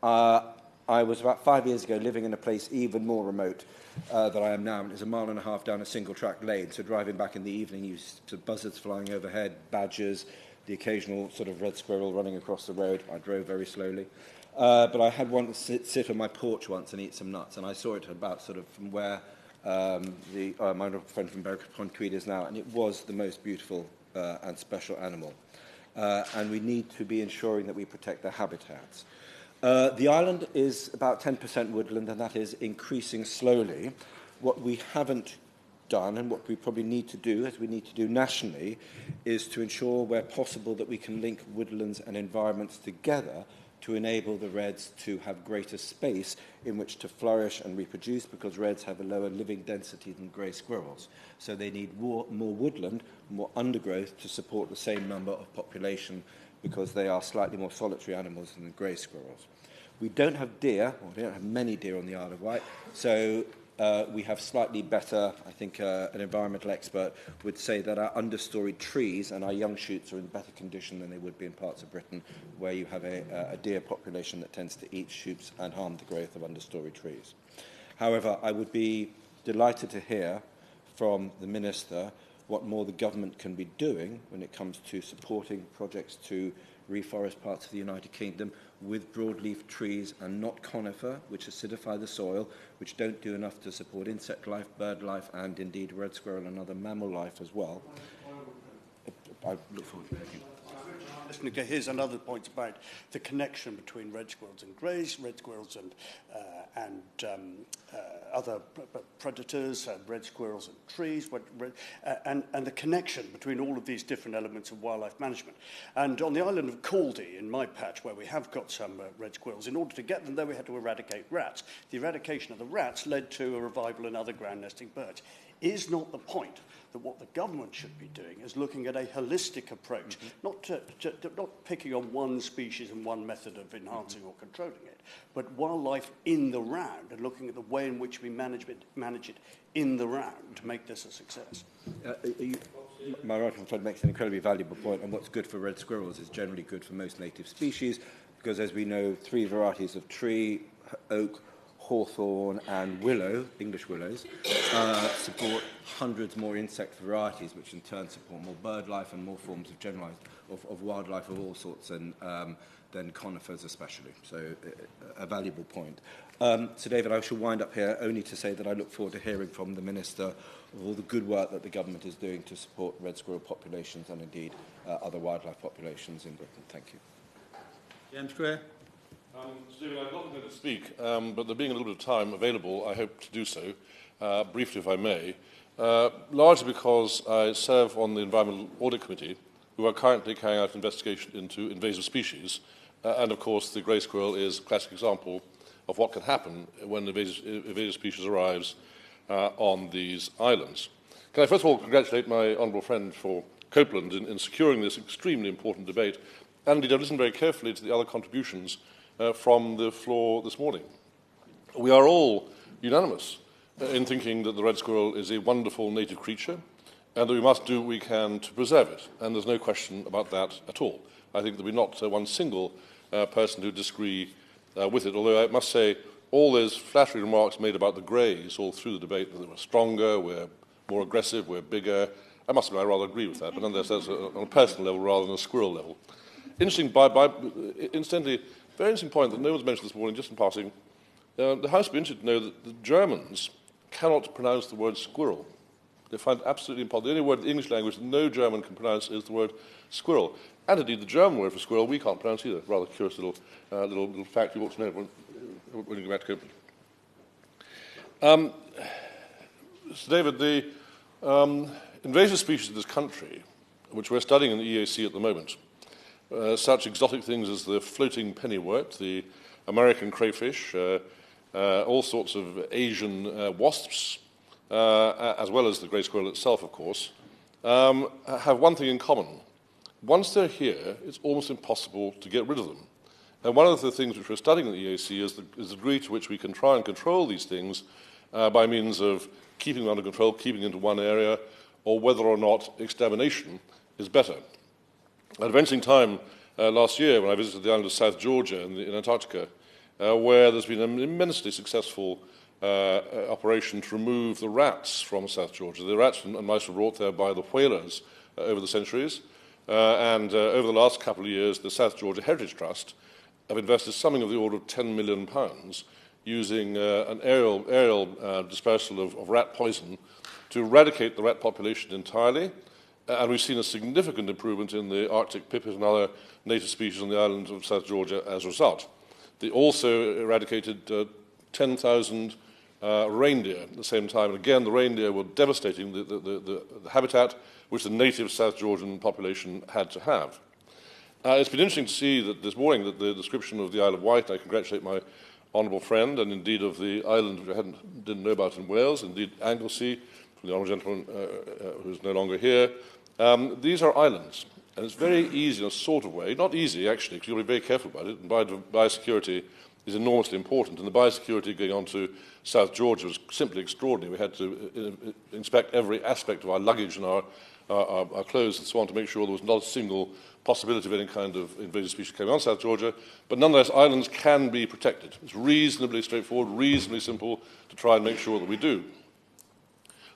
I was about 5 years ago living in a place even more remote than I am now. And it's a mile and a half down a single-track lane. So driving back in the evening, you see buzzards flying overhead, badgers, the occasional sort of red squirrel running across the road. I drove very slowly. But I had one sit on my porch once and eat some nuts, and I saw it about sort of from where my friend from Berwick upon Tweed is now, and it was the most beautiful and special animal. And we need to be ensuring that we protect their habitats. The island is about 10% woodland, and that is increasing slowly. What we haven't done, and what we probably need to do, as we need to do nationally, is to ensure where possible that we can link woodlands and environments together to enable the reds to have greater space in which to flourish and reproduce, because reds have a lower living density than grey squirrels. So they need more woodland, more undergrowth to support the same number of population, because they are slightly more solitary animals than the grey squirrels. We don't have deer, or we don't have many deer on the Isle of Wight, so we have slightly better, I think an environmental expert would say that our understory trees and our young shoots are in better condition than they would be in parts of Britain where you have a deer population that tends to eat shoots and harm the growth of understory trees. However, I would be delighted to hear from the Minister what more the government can be doing when it comes to supporting projects to reforest parts of the United Kingdom with broadleaf trees and not conifer, which acidify the soil, which don't do enough to support insect life, bird life, and indeed red squirrel and other mammal life as well. I look forward to hearing. Here's another point about the connection between red squirrels and greys, red squirrels and other predators, red squirrels and trees, and the connection between all of these different elements of wildlife management. And on the island of Caldy, in my patch, where we have got some red squirrels, in order to get them there, we had to eradicate rats. The eradication of the rats led to a revival in other ground nesting birds. Is not the point that what the government should be doing is looking at a holistic approach, not picking on one species and one method of enhancing or controlling it, but wildlife in the round, and looking at the way in which we manage it in the round to make this a success? My right hand friend makes an incredibly valuable point, and what's good for red squirrels is generally good for most native species, because as we know, 3 varieties of tree, oak, hawthorn and willow, English willows, support hundreds more insect varieties, which in turn support more bird life and more forms of generalized of wildlife of all sorts, and than conifers especially. So a valuable point. So David, I shall wind up here only to say that I look forward to hearing from the Minister of all the good work that the government is doing to support red squirrel populations and indeed other wildlife populations in Britain. Thank you. James Gray. Stephen, I'm not going to speak, but there being a little bit of time available, I hope to do so, briefly if I may, largely because I serve on the Environmental Audit Committee, who are currently carrying out an investigation into invasive species, and of course the grey squirrel is a classic example of what can happen when invasive species arrives on these islands. Can I first of all congratulate my honourable friend for Copeland in securing this extremely important debate, and indeed I've listened very carefully to the other contributions from the floor this morning. We are all unanimous in thinking that the red squirrel is a wonderful native creature and that we must do what we can to preserve it, and there's no question about that at all. I think there will be not one single person who disagree with it, although I must say all those flattery remarks made about the greys all through the debate, that we're stronger, we're more aggressive, we're bigger, I must admit I rather agree with that, but nonetheless that's on a personal level rather than a squirrel level. Incidentally, very interesting point that no one's mentioned this morning, just in passing. the House would be interested to know that the Germans cannot pronounce the word squirrel. They find it absolutely impossible. The only word in the English language that no German can pronounce is the word squirrel. And indeed, the German word for squirrel we can't pronounce either. Rather curious little fact you ought to know when you go back to Copeland. So David, the invasive species in this country, which we're studying in the EAC at the moment, such exotic things as the floating pennywort, the American crayfish, all sorts of Asian wasps, as well as the grey squirrel itself, of course, have one thing in common. Once they're here, it's almost impossible to get rid of them. And one of the things which we're studying in the EAC is the degree to which we can try and control these things by means of keeping them under control, keeping them into one area, or whether or not extermination is better. At an interesting time last year when I visited the island of South Georgia in Antarctica, where there's been an immensely successful operation to remove the rats from South Georgia. The rats and mice were brought there by the whalers over the centuries, and over the last couple of years, the South Georgia Heritage Trust have invested something of the order of £10 million using an aerial dispersal of rat poison to eradicate the rat population entirely. And we've seen a significant improvement in the Arctic pipit and other native species on the island of South Georgia as a result. They also eradicated 10,000 reindeer at the same time. And again, the reindeer were devastating the habitat which the native South Georgian population had to have. It's been interesting to see that this morning that the description of the Isle of Wight, and I congratulate my honourable friend, and indeed of the island which I didn't know about in Wales, indeed Anglesey, from the honourable gentleman who's no longer here. These are islands, and it's very easy in a sort of way, not easy actually, because you've got to be very careful about it, and biosecurity is enormously important, and the biosecurity going on to South Georgia was simply extraordinary. We had to inspect every aspect of our luggage and our clothes and so on to make sure there was not a single possibility of any kind of invasive species coming on South Georgia, but nonetheless islands can be protected. It's reasonably straightforward, reasonably simple to try and make sure that we do.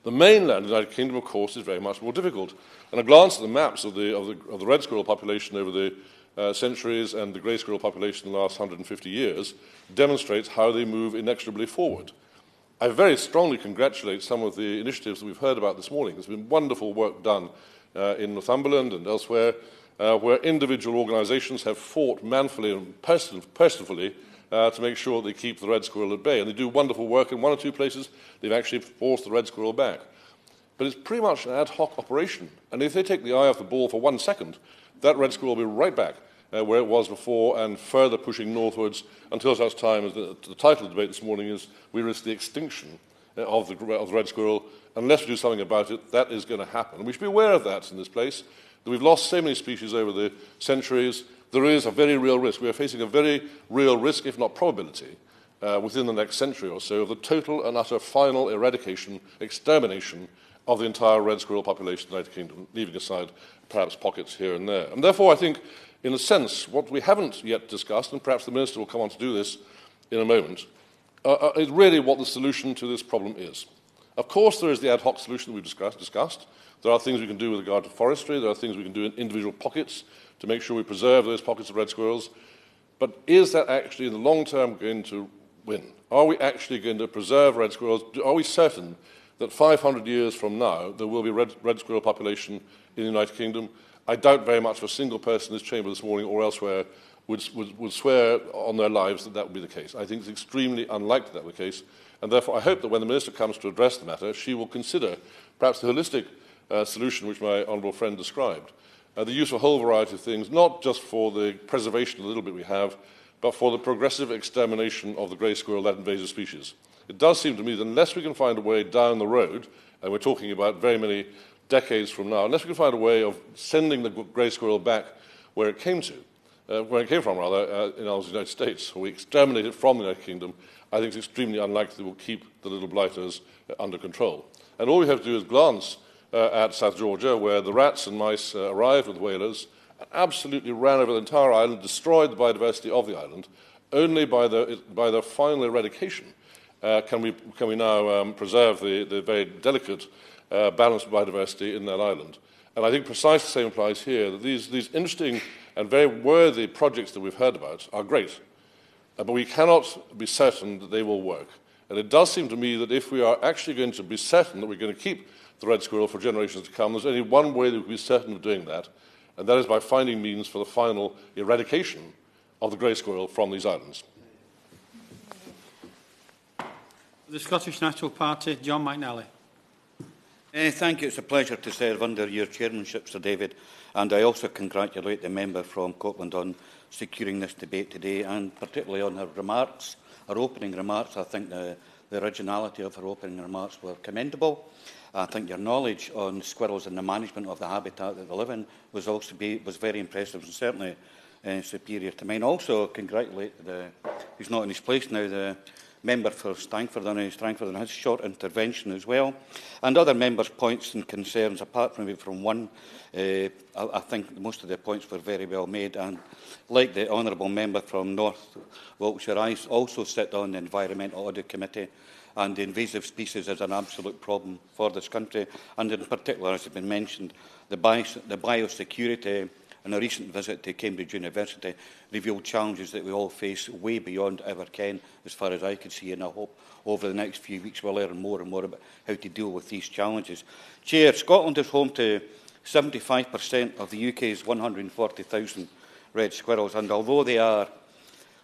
The mainland of the United Kingdom, of course, is very much more difficult. And a glance at the maps of the red squirrel population over the centuries and the grey squirrel population in the last 150 years demonstrates how they move inexorably forward. I very strongly congratulate some of the initiatives that we've heard about this morning. There's been wonderful work done in Northumberland and elsewhere, where individual organisations have fought manfully and personally to make sure they keep the red squirrel at bay. And they do wonderful work in one or two places. They've actually forced the red squirrel back. But it's pretty much an ad hoc operation. And if they take the eye off the ball for 1 second, that red squirrel will be right back where it was before and further pushing northwards until such time as the title of the debate this morning is we risk the extinction of the red squirrel. Unless we do something about it, that is going to happen. And we should be aware of that in this place, that we've lost so many species over the centuries. There is a very real risk. We are facing a very real risk, if not probability, within the next century or so, of the total and utter final eradication, extermination of the entire red squirrel population in the United Kingdom, leaving aside perhaps pockets here and there. And therefore, I think, in a sense, what we haven't yet discussed, and perhaps the Minister will come on to do this in a moment, is really what the solution to this problem is. Of course, there is the ad hoc solution that we've discussed. There are things we can do with regard to forestry. There are things we can do in individual pockets to make sure we preserve those pockets of red squirrels. But is that actually in the long term going to win? Are we actually going to preserve red squirrels? Are we certain that 500 years from now there will be red squirrel population in the United Kingdom? I doubt very much a single person in this chamber this morning or elsewhere would swear on their lives that that would be the case. I think it's extremely unlikely that would be the case. And therefore I hope that when the Minister comes to address the matter, she will consider perhaps the holistic solution which my honourable friend described. The use of a whole variety of things, not just for the preservation of the little bit we have, but for the progressive extermination of the grey squirrel, that invasive species. It does seem to me that unless we can find a way down the road, and we're talking about very many decades from now, unless we can find a way of sending the grey squirrel back where it came from, in the United States, or we exterminate it from the United Kingdom, I think it's extremely unlikely we'll keep the little blighters under control. And all we have to do is glance at South Georgia, where the rats and mice arrived with whalers, and absolutely ran over the entire island, destroyed the biodiversity of the island. Only by their final eradication can we now preserve the very delicate balance of biodiversity in that island. And I think precisely the same applies here, that these interesting and very worthy projects that we've heard about are great. but we cannot be certain that they will work. And it does seem to me that if we are actually going to be certain that we're going to keep the red squirrel for generations to come, there's only one way that we can be certain of doing that, and that is by finding means for the final eradication of the grey squirrel from these islands. The Scottish National Party, John McNally. Thank you. It's a pleasure to serve under your chairmanship, Sir David, and I also congratulate the member from Copeland on securing this debate today, and particularly on her remarks, her opening remarks. I think the originality of her opening remarks were commendable. I think your knowledge on squirrels and the management of the habitat that they live in was very impressive and certainly superior to mine. Also congratulate who's not in his place now, the member for Strangford on his short intervention as well, and other members' points and concerns, apart from maybe from one. I think most of the points were very well made, and like the honourable member from North Wiltshire, I also sit on the Environmental Audit Committee, and the invasive species is an absolute problem for this country, and in particular, as has been mentioned, the biosecurity. And a recent visit to Cambridge University revealed challenges that we all face way beyond our ken, as far as I could see, and I hope over the next few weeks we'll learn more and more about how to deal with these challenges. Chair, Scotland is home to 75% of the UK's 140,000 red squirrels, and although they are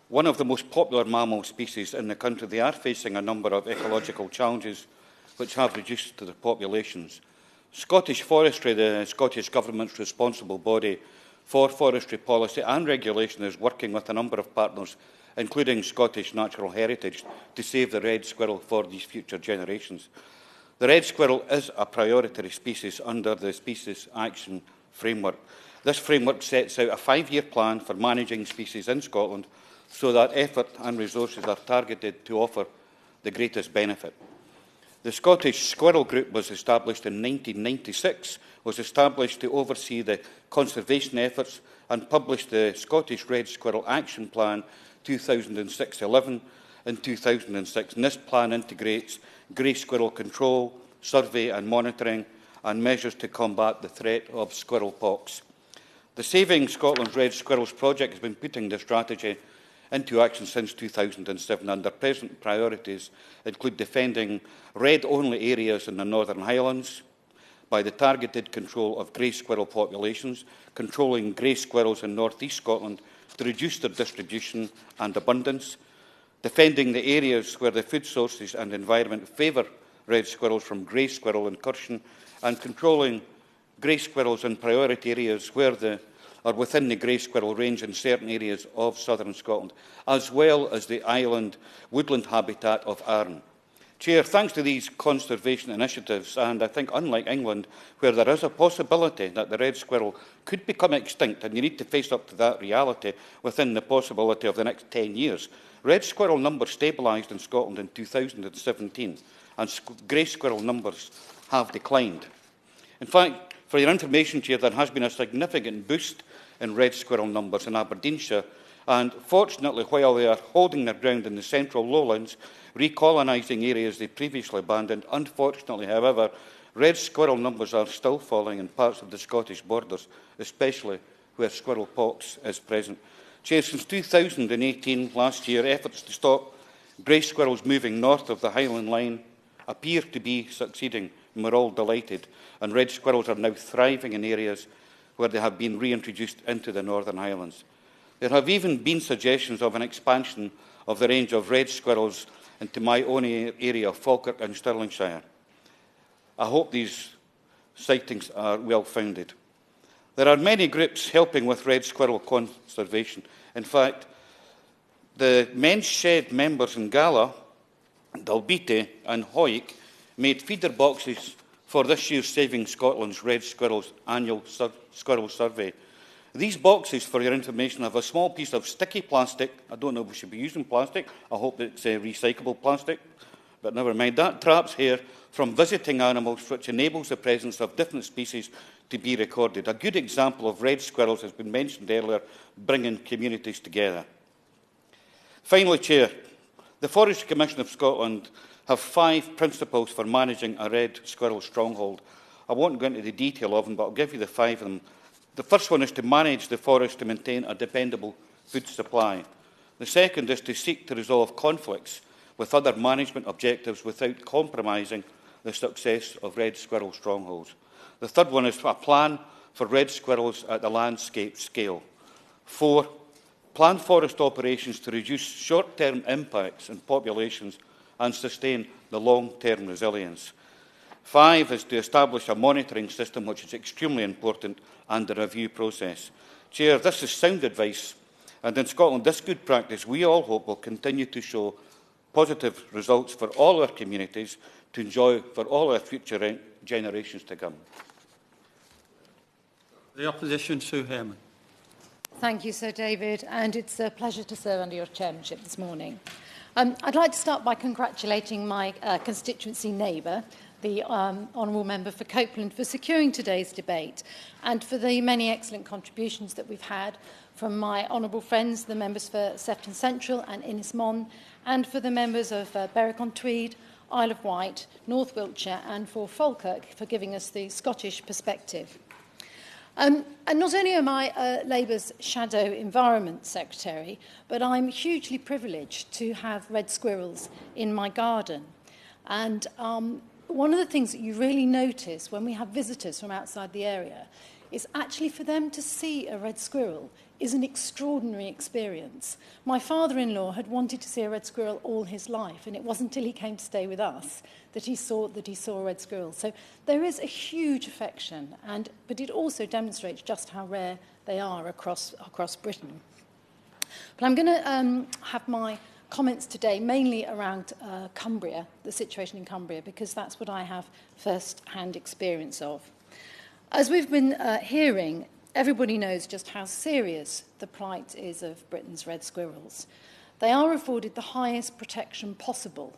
one of the most popular mammal species in the country, they are facing a number of ecological challenges which have reduced their populations. Scottish Forestry, the Scottish Government's responsible body for forestry policy and regulation, is working with a number of partners, including Scottish Natural Heritage, to save the red squirrel for these future generations. The red squirrel is a priority species under the Species Action Framework. This framework sets out a 5-year plan for managing species in Scotland so that effort and resources are targeted to offer the greatest benefit. The Scottish Squirrel Group was established in 1996, was established to oversee the conservation efforts and published the Scottish Red Squirrel Action Plan 2006-11 in 2006. And this plan integrates grey squirrel control, survey and monitoring, and measures to combat the threat of squirrel pox. The Saving Scotland's Red Squirrels project has been putting the strategy into action since 2007, and their present priorities include defending red-only areas in the Northern Highlands by the targeted control of grey squirrel populations, controlling grey squirrels in North East Scotland to reduce their distribution and abundance, defending the areas where the food sources and environment favour red squirrels from grey squirrel incursion, and controlling grey squirrels in priority areas where are within the grey squirrel range in certain areas of southern Scotland, as well as the island woodland habitat of Arran. Chair, thanks to these conservation initiatives, and I think unlike England, where there is a possibility that the red squirrel could become extinct, and you need to face up to that reality within the possibility of the next 10 years, red squirrel numbers stabilised in Scotland in 2017, and grey squirrel numbers have declined. In fact, for your information, Chair, there has been a significant boost in red squirrel numbers in Aberdeenshire, and fortunately, while they are holding their ground in the central lowlands, recolonising areas they previously abandoned, unfortunately, however, red squirrel numbers are still falling in parts of the Scottish borders, especially where squirrel pox is present. Chair, since 2018, last year, efforts to stop grey squirrels moving north of the Highland Line appear to be succeeding, and we're all delighted, and red squirrels are now thriving in areas where they have been reintroduced into the Northern Highlands. There have even been suggestions of an expansion of the range of red squirrels into my own area of Falkirk and Stirlingshire. I hope these sightings are well-founded. There are many groups helping with red squirrel conservation. In fact, the Men's Shed members in Gala, Dalbeattie and Hoyk made feeder boxes for this year's Saving Scotland's Red Squirrels annual squirrel survey. These boxes, for your information, have a small piece of sticky plastic. I don't know if we should be using plastic. I hope it's recyclable plastic, but never mind. That traps hair from visiting animals, which enables the presence of different species to be recorded. A good example of red squirrels has been mentioned earlier, bringing communities together. Finally, Chair, the Forestry Commission of Scotland have 5 principles for managing a red squirrel stronghold. I won't go into the detail of them, but I'll give you the 5 of them. The first one is to manage the forest to maintain a dependable food supply. The second is to seek to resolve conflicts with other management objectives without compromising the success of red squirrel strongholds. The third one is a plan for red squirrels at the landscape scale. 4, plan forest operations to reduce short-term impacts in populations and sustain the long-term resilience. 5 is to establish a monitoring system, which is extremely important, and a review process. Chair, this is sound advice, and in Scotland this good practice we all hope will continue to show positive results for all our communities to enjoy for all our future generations to come. The Opposition, Sue Hareman. Thank you, Sir David, and it's a pleasure to serve under your chairmanship this morning. I'd like to start by congratulating my constituency neighbour, the Honourable Member for Copeland, for securing today's debate and for the many excellent contributions that we've had from my honourable friends, the members for Sefton Central and Innis Mon, and for the members of Berwick-on-Tweed, Isle of Wight, North Wiltshire and for Falkirk for giving us the Scottish perspective. And not only am I Labour's Shadow Environment Secretary, but I'm hugely privileged to have red squirrels in my garden. And one of the things that you really notice when we have visitors from outside the area is actually for them to see a red squirrel is an extraordinary experience. My father-in-law had wanted to see a red squirrel all his life, and it wasn't until he came to stay with us that he saw a red squirrel. So there is a huge affection, but it also demonstrates just how rare they are across Britain. But I'm going to have my comments today mainly around Cumbria, the situation in Cumbria, because that's what I have first-hand experience of. As we've been hearing, everybody knows just how serious the plight is of Britain's red squirrels. They are afforded the highest protection possible,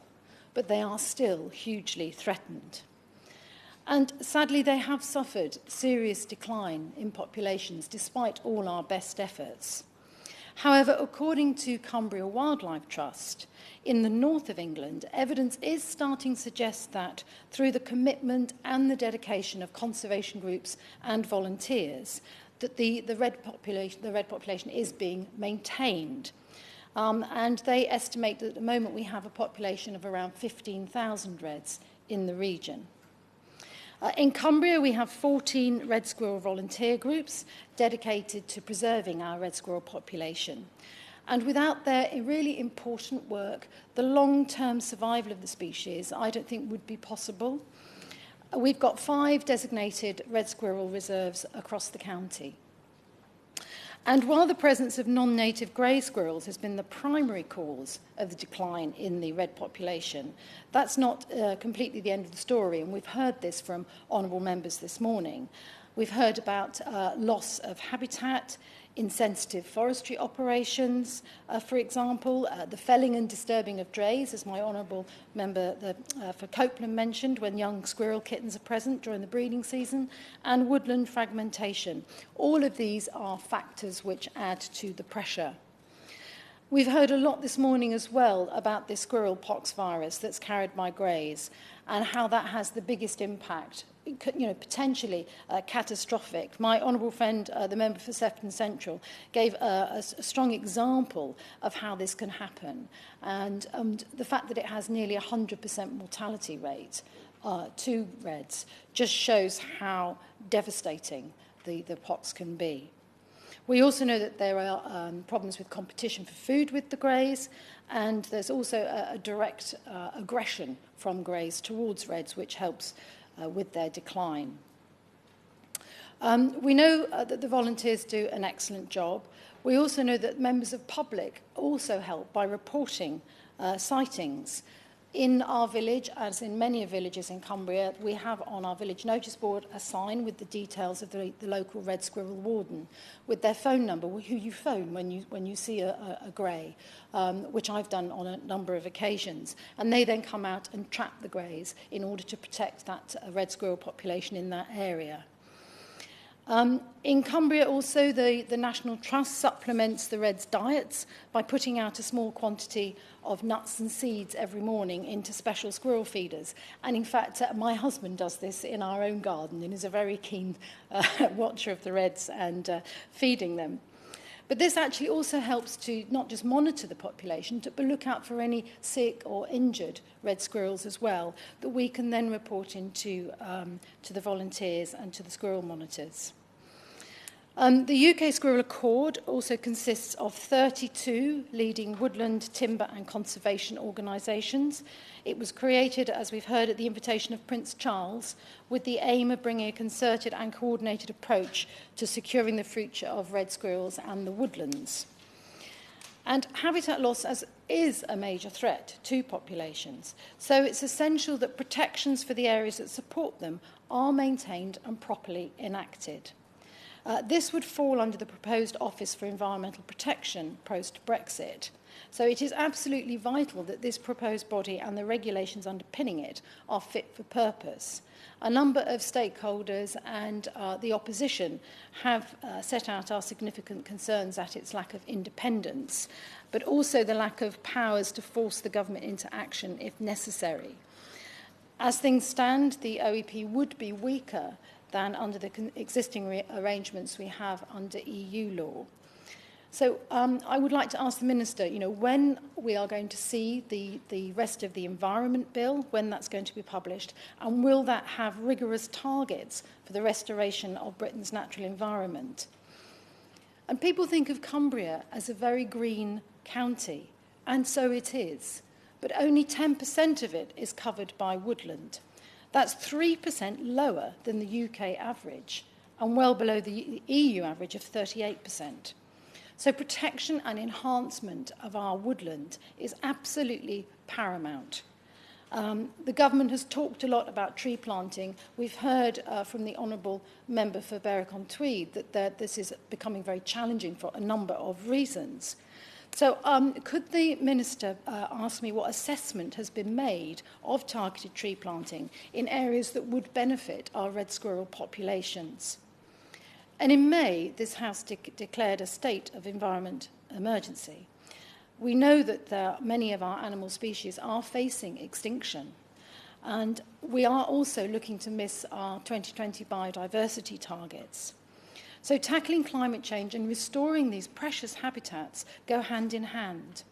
but they are still hugely threatened. And sadly, they have suffered serious decline in populations despite all our best efforts. However, according to Cumbria Wildlife Trust, in the north of England, evidence is starting to suggest that through the commitment and the dedication of conservation groups and volunteers, that the red population is being maintained. And they estimate that at the moment we have a population of around 15,000 reds in the region. In Cumbria, we have 14 red squirrel volunteer groups dedicated to preserving our red squirrel population. And without their really important work, the long-term survival of the species, I don't think would be possible. We've got 5 designated red squirrel reserves across the county. And while the presence of non-native grey squirrels has been the primary cause of the decline in the red population, that's not completely the end of the story, and we've heard this from honourable members this morning. We've heard about loss of habitat, insensitive forestry operations, for example, the felling and disturbing of drays, as my honourable member for Copeland mentioned, when young squirrel kittens are present during the breeding season, and woodland fragmentation. All of these are factors which add to the pressure. We've heard a lot this morning as well about this squirrel pox virus that's carried by greys and how that has the biggest impact, potentially catastrophic. My honourable friend, the member for Sefton Central, gave a strong example of how this can happen. And the fact that it has nearly 100% mortality rate to reds just shows how devastating the pox can be. We also know that there are problems with competition for food with the greys, and there's also a direct aggression from greys towards reds, which helps with their decline. We know that the volunteers do an excellent job. We also know that members of public also help by reporting sightings. In our village, as in many villages in Cumbria, we have on our village notice board a sign with the details of the local red squirrel warden, with their phone number, who you phone when you see a grey, which I've done on a number of occasions. And they then come out and trap the greys in order to protect that red squirrel population in that area. In Cumbria also, the National Trust supplements the reds' diets by putting out a small quantity of nuts and seeds every morning into special squirrel feeders. And in fact, my husband does this in our own garden and is a very keen watcher of the reds and feeding them. But this actually also helps to not just monitor the population, but look out for any sick or injured red squirrels as well, that we can then report into to the volunteers and to the squirrel monitors. The UK Squirrel Accord also consists of 32 leading woodland, timber and conservation organisations. It was created, as we've heard, at the invitation of Prince Charles, with the aim of bringing a concerted and coordinated approach to securing the future of red squirrels and the woodlands. And habitat loss is a major threat to populations, so it's essential that protections for the areas that support them are maintained and properly enacted. This would fall under the proposed Office for Environmental Protection post-Brexit. So it is absolutely vital that this proposed body and the regulations underpinning it are fit for purpose. A number of stakeholders and the opposition have set out our significant concerns at its lack of independence, but also the lack of powers to force the government into action if necessary. As things stand, the OEP would be weaker than under the existing arrangements we have under EU law. So I would like to ask the Minister, when we are going to see the rest of the Environment Bill, when that's going to be published, and will that have rigorous targets for the restoration of Britain's natural environment? And people think of Cumbria as a very green county, and so it is, but only 10% of it is covered by woodland. That's 3% lower than the UK average and well below the EU average of 38%. So protection and enhancement of our woodland is absolutely paramount. The government has talked a lot about tree planting. We've heard from the Honourable Member for Berwick-on-Tweed that this is becoming very challenging for a number of reasons. So could the Minister ask me what assessment has been made of targeted tree planting in areas that would benefit our red squirrel populations? And in May, this House declared a state of environment emergency. We know that many of our animal species are facing extinction, and we are also looking to miss our 2020 biodiversity targets. So tackling climate change and restoring these precious habitats go hand in hand.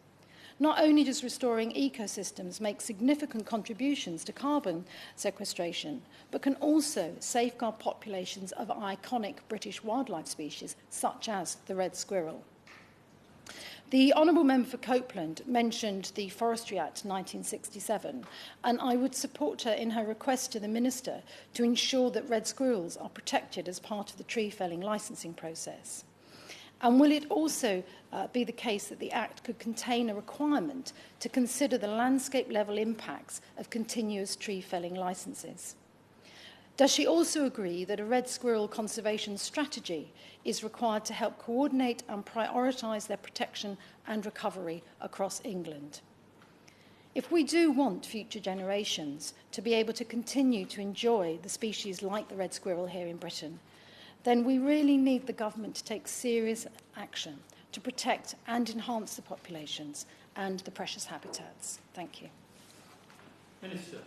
Not only does restoring ecosystems make significant contributions to carbon sequestration, but can also safeguard populations of iconic British wildlife species, such as the red squirrel. The Honourable Member for Copeland mentioned the Forestry Act 1967, and I would support her in her request to the Minister to ensure that red squirrels are protected as part of the tree felling licensing process. And will it also be the case that the Act could contain a requirement to consider the landscape level impacts of continuous tree felling licences? Does she also agree that a red squirrel conservation strategy is required to help coordinate and prioritise their protection and recovery across England? If we do want future generations to be able to continue to enjoy the species like the red squirrel here in Britain, then we really need the government to take serious action to protect and enhance the populations and the precious habitats. Thank you. Minister.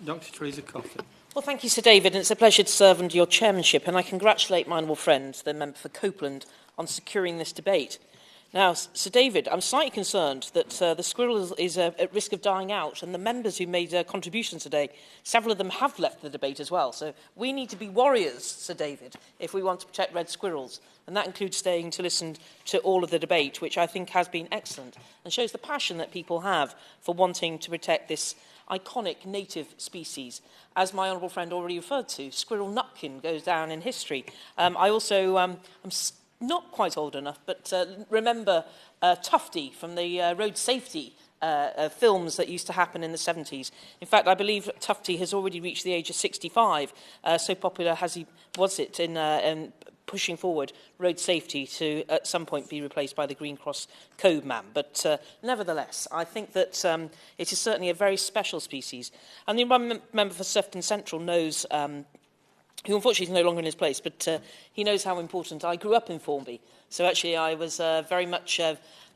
Dr. Teresa Coffey. Well, thank you, Sir David, and it's a pleasure to serve under your chairmanship, and I congratulate my honourable friend, the member for Copeland, on securing this debate. Now, Sir David, I'm slightly concerned that the squirrel is at risk of dying out, and the members who made contributions today, several of them have left the debate as well. So we need to be warriors, Sir David, if we want to protect red squirrels, and that includes staying to listen to all of the debate, which I think has been excellent, and shows the passion that people have for wanting to protect this iconic native species. As my honourable friend already referred to, squirrel nutkin goes down in history. I also am not quite old enough, but remember Tufty from the road safety films that used to happen in the 70s. In fact, I believe Tufty has already reached the age of 65, so popular was it in pushing forward road safety to at some point be replaced by the Green Cross Code Man. But nevertheless, I think that it is certainly a very special species. And the Environment Member for Sefton Central knows, who unfortunately is no longer in his place, but he knows how important. I grew up in Formby, so actually I was very much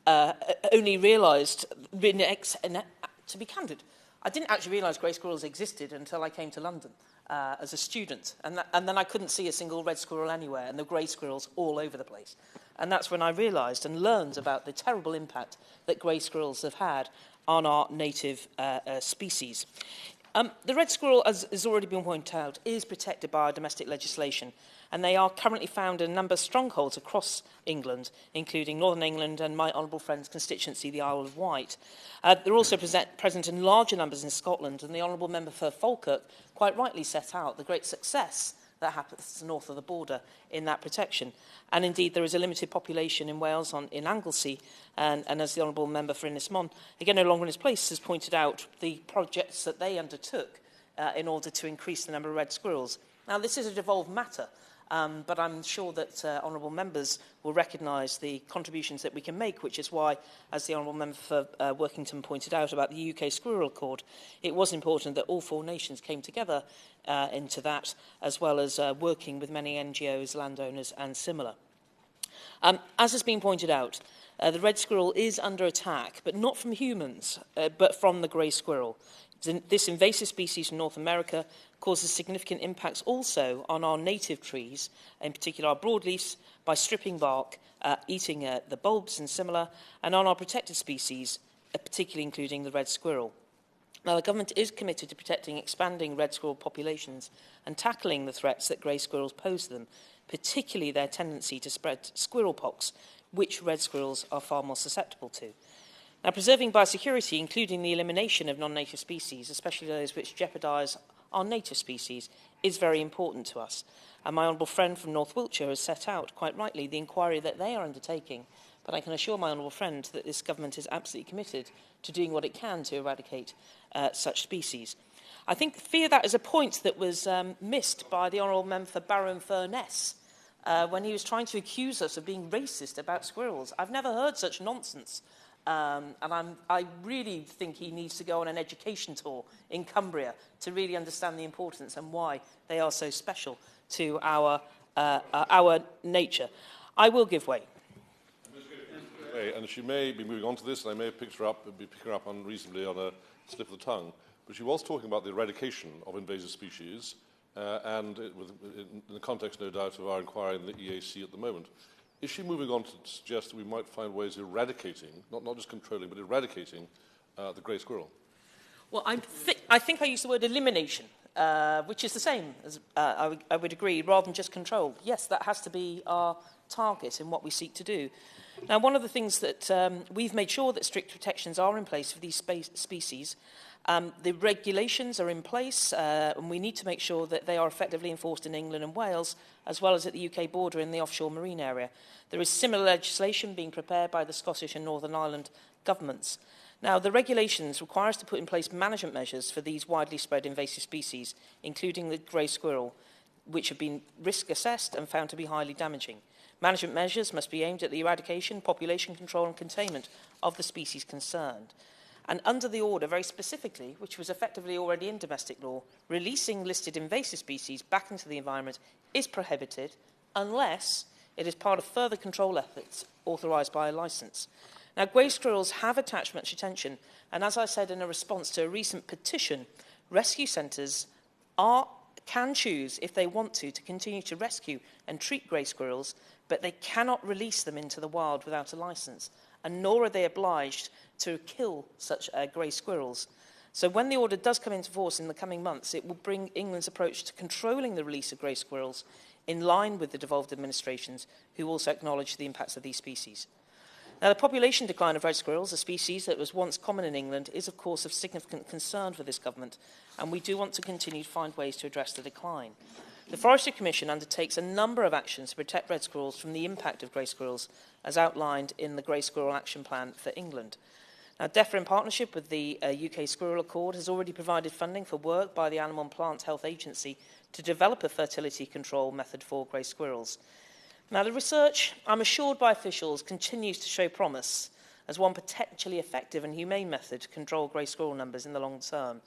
only realised, to be candid, I didn't actually realise grey squirrels existed until I came to London as a student, and then I couldn't see a single red squirrel anywhere, and the grey squirrels all over the place. And that's when I realised and learned about the terrible impact that grey squirrels have had on our native species. The red squirrel, as has already been pointed out, is protected by our domestic legislation, and they are currently found in a number of strongholds across England, including Northern England and my honourable friend's constituency, the Isle of Wight. They're also present in larger numbers in Scotland, and the honourable member for Falkirk quite rightly set out the great success that happens north of the border in that protection. And indeed, there is a limited population in Wales in Anglesey, and as the honourable member for Ynys-Môn, again, no longer in his place, has pointed out the projects that they undertook in order to increase the number of red squirrels. Now, this is a devolved matter, but I'm sure that honourable members will recognise the contributions that we can make, which is why, as the honourable member for Workington pointed out about the UK Squirrel Accord, it was important that all 4 nations came together into that, as well as working with many NGOs, landowners and similar. As has been pointed out, the red squirrel is under attack, but not from humans, but from the grey squirrel. This invasive species from North America causes significant impacts also on our native trees, in particular our broadleafs, by stripping bark, eating the bulbs and similar, and on our protected species, particularly including the red squirrel. Now, the government is committed to protecting expanding red squirrel populations and tackling the threats that grey squirrels pose to them, particularly their tendency to spread squirrel pox, which red squirrels are far more susceptible to. Now, preserving biosecurity, including the elimination of non-native species, especially those which jeopardise our native species, is very important to us. And my honourable friend from North Wiltshire has set out, quite rightly, the inquiry that they are undertaking. But I can assure my honourable friend that this government is absolutely committed to doing what it can to eradicate such species. I fear that is a point that was missed by the honourable member for Barrow-in-Furness when he was trying to accuse us of being racist about squirrels. I've never heard such nonsense. And I really think he needs to go on an education tour in Cumbria to really understand the importance and why they are so special to our nature. I will give way. And she may be moving on to this, and I may pick her up unreasonably on a slip of the tongue, but she was talking about the eradication of invasive species, and in the context, no doubt, of our inquiry in the EAC at the moment. Is she moving on to suggest that we might find ways of eradicating, not just controlling, but eradicating the grey squirrel? Well, I think I used the word elimination, which is the same, as I would agree, rather than just control. Yes, that has to be our target in what we seek to do. Now, one of the things that we've made sure that strict protections are in place for these species. The regulations are in place, and we need to make sure that they are effectively enforced in England and Wales, as well as at the UK border in the offshore marine area. There is similar legislation being prepared by the Scottish and Northern Ireland governments. Now, the regulations require us to put in place management measures for these widely spread invasive species, including the grey squirrel, which have been risk assessed and found to be highly damaging. Management measures must be aimed at the eradication, population control and containment of the species concerned. And under the order, very specifically, which was effectively already in domestic law, releasing listed invasive species back into the environment is prohibited unless it is part of further control efforts authorised by a licence. Now, grey squirrels have attached much attention, and as I said in a response to a recent petition, rescue centres can choose, if they want to continue to rescue and treat grey squirrels, but they cannot release them into the wild without a licence, and nor are they obliged to kill such grey squirrels. So when the order does come into force in the coming months, it will bring England's approach to controlling the release of grey squirrels in line with the devolved administrations, who also acknowledge the impacts of these species. Now, the population decline of red squirrels, a species that was once common in England, is of course of significant concern for this government, and we do want to continue to find ways to address the decline. The Forestry Commission undertakes a number of actions to protect red squirrels from the impact of grey squirrels, as outlined in the Grey Squirrel Action Plan for England. Now, DEFRA, in partnership with the UK Squirrel Accord, has already provided funding for work by the Animal and Plant Health Agency to develop a fertility control method for grey squirrels. Now, the research, I'm assured by officials, continues to show promise as one potentially effective and humane method to control grey squirrel numbers in the long term.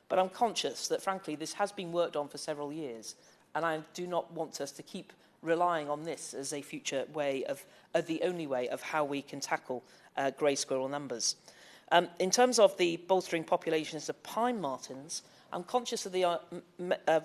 But I'm conscious that, frankly, this has been worked on for several years, and I do not want us to keep relying on this as a future way of the only way of how we can tackle grey squirrel numbers. In terms of the bolstering populations of pine martens, I'm conscious of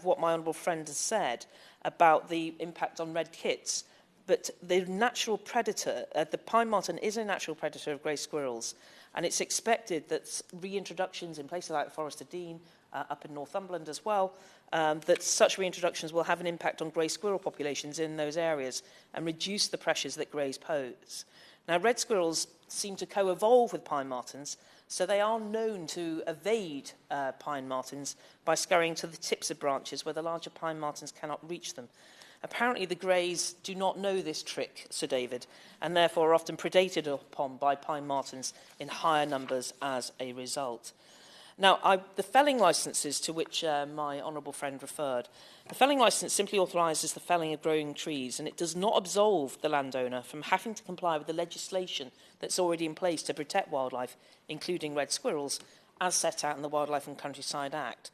what my honourable friend has said about the impact on red kits. but the natural predator, the pine marten is a natural predator of grey squirrels, and it's expected that reintroductions in places like the Forest of Dean, up in Northumberland as well, that such reintroductions will have an impact on grey squirrel populations in those areas and reduce the pressures that greys pose. Now, red squirrels seem to co-evolve with pine martens, so they are known to evade pine martens by scurrying to the tips of branches where the larger pine martens cannot reach them. Apparently, the greys do not know this trick, Sir David, and therefore are often predated upon by pine martens in higher numbers as a result. Now, the felling licences to which my honourable friend referred, the felling licence simply authorises the felling of growing trees, and it does not absolve the landowner from having to comply with the legislation that's already in place to protect wildlife, including red squirrels, as set out in the Wildlife and Countryside Act.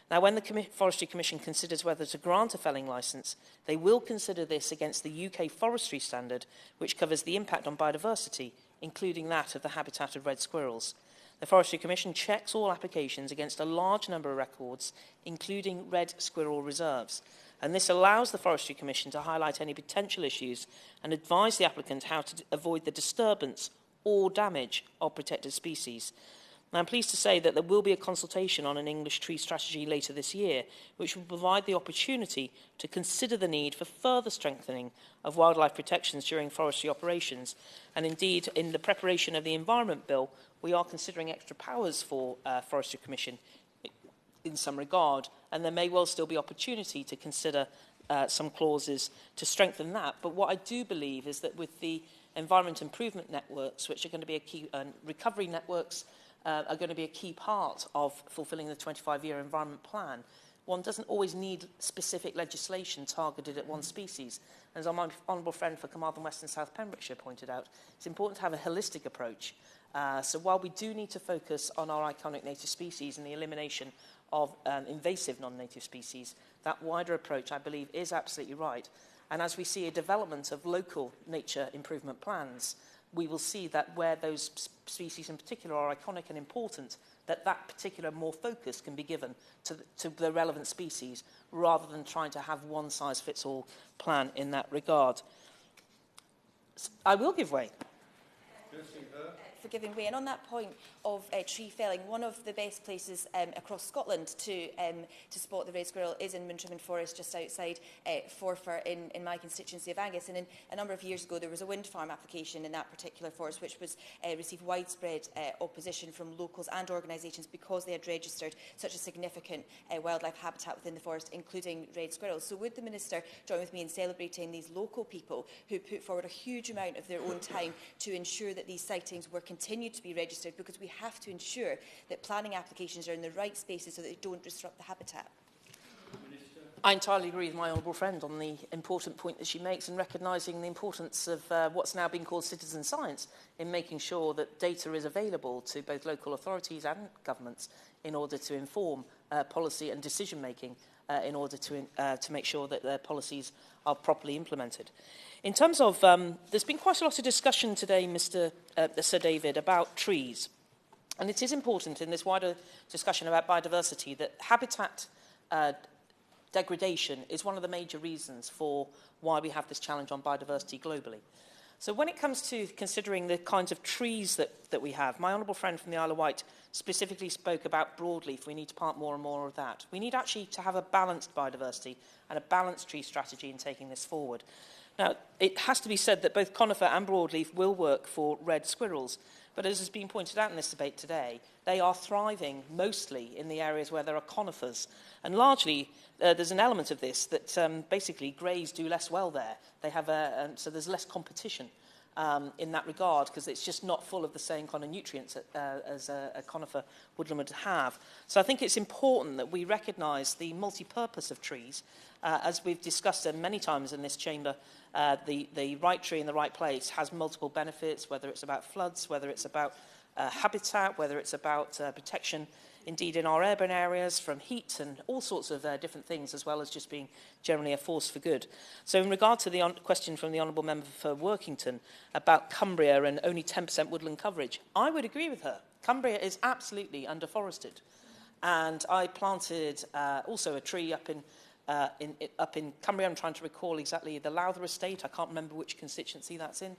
Now, when the Forestry Commission considers whether to grant a felling licence, they will consider this against the UK forestry standard, which covers the impact on biodiversity, including that of the habitat of red squirrels. The Forestry Commission checks all applications against a large number of records, including red squirrel reserves. And this allows the Forestry Commission to highlight any potential issues and advise the applicant how to avoid the disturbance or damage of protected species. Now, I'm pleased to say that there will be a consultation on an English tree strategy later this year, which will provide the opportunity to consider the need for further strengthening of wildlife protections during forestry operations. And indeed, in the preparation of the Environment Bill, we are considering extra powers for Forestry Commission in some regard, and there may well still be opportunity to consider some clauses to strengthen that. But what I do believe is that with the environment improvement networks, which are going to be a key, recovery networks, are going to be a key part of fulfilling the 25-year environment plan, one doesn't always need specific legislation targeted at one species. As our honourable friend for Carmarthen West and South Pembrokeshire pointed out, it's important to have a holistic approach. So while we do need to focus on our iconic native species and the elimination of invasive non-native species, that wider approach, I believe, is absolutely right. And as we see a development of local nature improvement plans, we will see that where those species in particular are iconic and important, that particular more focus can be given to the relevant species, rather than trying to have one-size-fits-all plan in that regard. I will give way. For giving way. And on that point of tree felling, one of the best places across Scotland to spot the red squirrel is in Montrimond Forest, just outside Forfar in my constituency of Angus. And a number of years ago, there was a wind farm application in that particular forest, which was received widespread opposition from locals and organisations because they had registered such a significant wildlife habitat within the forest, including red squirrels. So would the Minister join with me in celebrating these local people who put forward a huge amount of their own time to ensure that these sightings were continued to be registered, because we have to ensure that planning applications are in the right spaces so that they don't disrupt the habitat? I entirely agree with my honourable friend on the important point that she makes, and recognising the importance of what's now being called citizen science in making sure that data is available to both local authorities and governments in order to inform policy and decision making in order to make sure that their policies are properly implemented. In terms of, there's been quite a lot of discussion today, Sir David, about trees. And it is important in this wider discussion about biodiversity that habitat degradation is one of the major reasons for why we have this challenge on biodiversity globally. So when it comes to considering the kinds of trees that we have, my honourable friend from the Isle of Wight specifically spoke about broadleaf. We need to plant more and more of that. We need actually to have a balanced biodiversity and a balanced tree strategy in taking this forward. Now, it has to be said that both conifer and broadleaf will work for red squirrels, but as has been pointed out in this debate today, they are thriving mostly in the areas where there are conifers. And largely, there's an element of this that basically greys do less well there. They have so there's less competition in that regard, because it's just not full of the same kind of nutrients as a conifer woodland would have. So I think it's important that we recognise the multi-purpose of trees. As we've discussed many times in this chamber, the right tree in the right place has multiple benefits, whether it's about floods, whether it's about habitat, whether it's about protection, indeed in our urban areas from heat and all sorts of different things, as well as just being generally a force for good. So in regard to the question from the Honourable Member for Workington about Cumbria and only 10% woodland coverage, I would agree with her. Cumbria is absolutely underforested. And I planted also a tree up in up in Cumbria. I'm trying to recall exactly the Lowther estate. I can't remember which constituency that's in.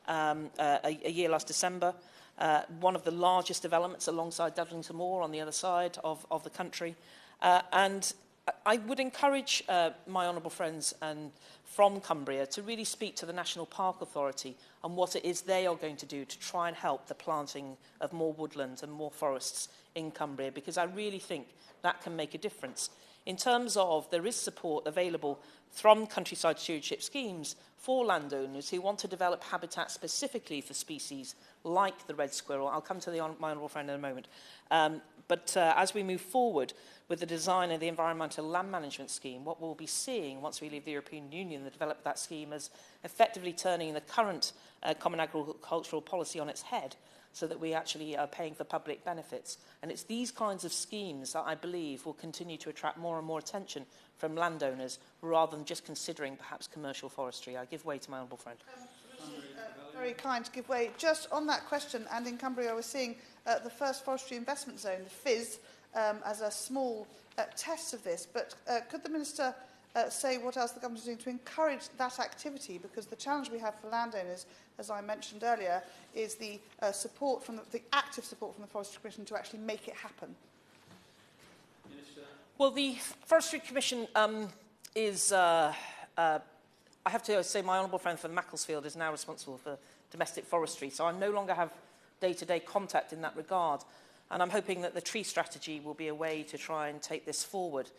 A year last December. One of the largest developments alongside Dudlington Moor on the other side of the country. And I would encourage my honourable friends from Cumbria to really speak to the National Park Authority on what it is they are going to do to try and help the planting of more woodland and more forests in Cumbria, because I really think that can make a difference. In terms of, there is support available from countryside stewardship schemes for landowners who want to develop habitat specifically for species like the red squirrel. I'll come to my honourable friend in a moment. But as we move forward with the design of the Environmental Land Management Scheme, what we'll be seeing once we leave the European Union and develop that scheme is effectively turning the current Common Agricultural Policy on its head, so that we actually are paying for public benefits. And it's these kinds of schemes that I believe will continue to attract more and more attention from landowners, rather than just considering perhaps commercial forestry. I give way to my honourable friend. Very kind to give way. Just on that question, and in Cumbria we're seeing the first forestry investment zone, the FIZ, as a small test of this. But could the Minister say what else the government is doing to encourage that activity? Because the challenge we have for landowners, as I mentioned earlier, is the support from the active support from the Forestry Commission to actually make it happen. Well, the Forestry Commission is, I have to say, my honourable friend from Macclesfield is now responsible for domestic forestry, so I no longer have day-to-day contact in that regard. And I'm hoping that the tree strategy will be a way to try and take this forward.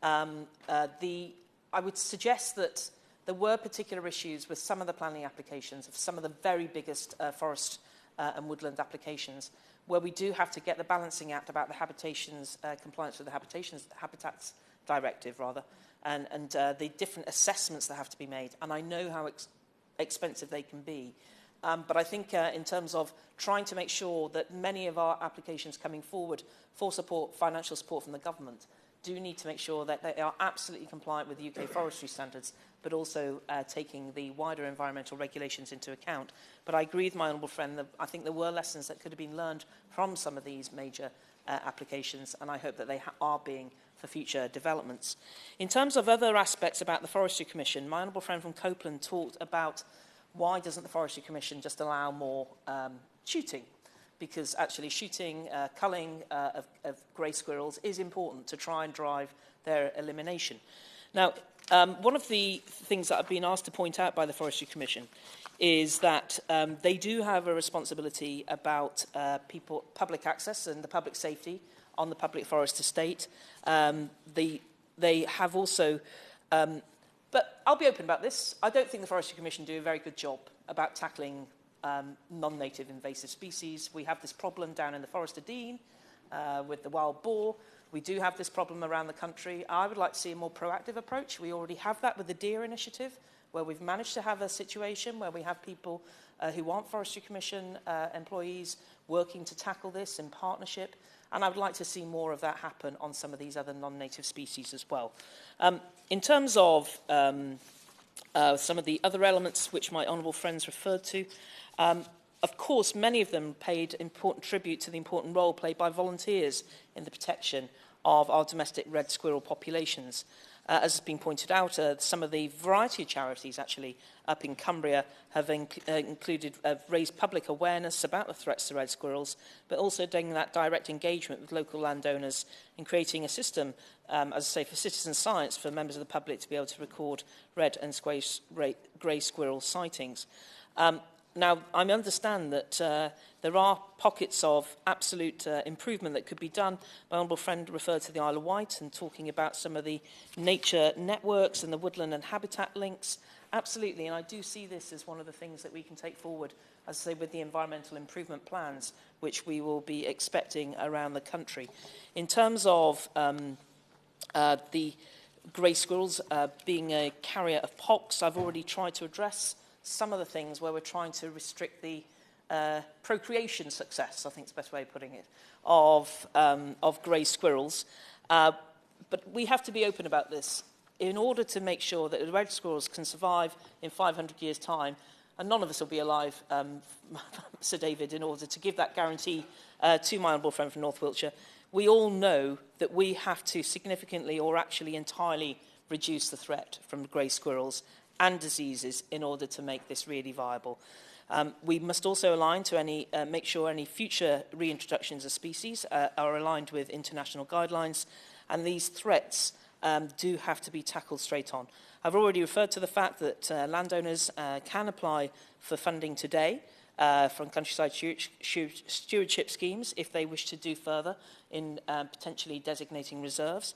I would suggest that there were particular issues with some of the planning applications of some of the very biggest forest and woodland applications, where we do have to get the balancing act about the habitations, compliance with the Habitats Directive, rather, and the different assessments that have to be made. And I know how expensive they can be. But I think in terms of trying to make sure that many of our applications coming forward for support, financial support from the government, do need to make sure that they are absolutely compliant with UK forestry standards, but also taking the wider environmental regulations into account. But I agree with my honourable friend that I think there were lessons that could have been learned from some of these major applications, and I hope that they are being for future developments. In terms of other aspects about the Forestry Commission, my honourable friend from Copeland talked about why doesn't the Forestry Commission just allow more shooting? Because actually shooting, culling of grey squirrels is important to try and drive their elimination. Now, one of the things that I've been asked to point out by the Forestry Commission is that they do have a responsibility about public access and the public safety on the public forest estate. They have also... but I'll be open about this. I don't think the Forestry Commission do a very good job about tackling non-native invasive species. We have this problem down in the Forest of Dean with the wild boar. We do have this problem around the country. I would like to see a more proactive approach. We already have that with the Deer Initiative, where we've managed to have a situation where we have people who aren't Forestry Commission employees working to tackle this in partnership. And I would like to see more of that happen on some of these other non-native species as well. In terms of some of the other elements which my honourable friends referred to, of course, many of them paid important tribute to the important role played by volunteers in the protection of our domestic red squirrel populations. As has been pointed out, some of the variety of charities actually up in Cumbria have raised public awareness about the threats to red squirrels, but also doing that direct engagement with local landowners in creating a system, as I say, for citizen science for members of the public to be able to record red and grey squirrel sightings. Now, I understand that there are pockets of absolute improvement that could be done. My honourable friend referred to the Isle of Wight and talking about some of the nature networks and the woodland and habitat links. Absolutely, and I do see this as one of the things that we can take forward, as I say, with the environmental improvement plans, which we will be expecting around the country. In terms of the grey squirrels being a carrier of pox, I've already tried to address some of the things where we're trying to restrict the procreation success, I think is the best way of putting it, of grey squirrels. But we have to be open about this in order to make sure that the red squirrels can survive in 500 years' time, and none of us will be alive, Sir David, in order to give that guarantee to my honourable friend from North Wiltshire. We all know that we have to significantly or actually entirely reduce the threat from grey squirrels and diseases in order to make this really viable. We must also align to make sure any future reintroductions of species are aligned with international guidelines, and these threats do have to be tackled straight on. I've already referred to the fact that landowners can apply for funding today from countryside stewardship schemes if they wish to do further in potentially designating reserves.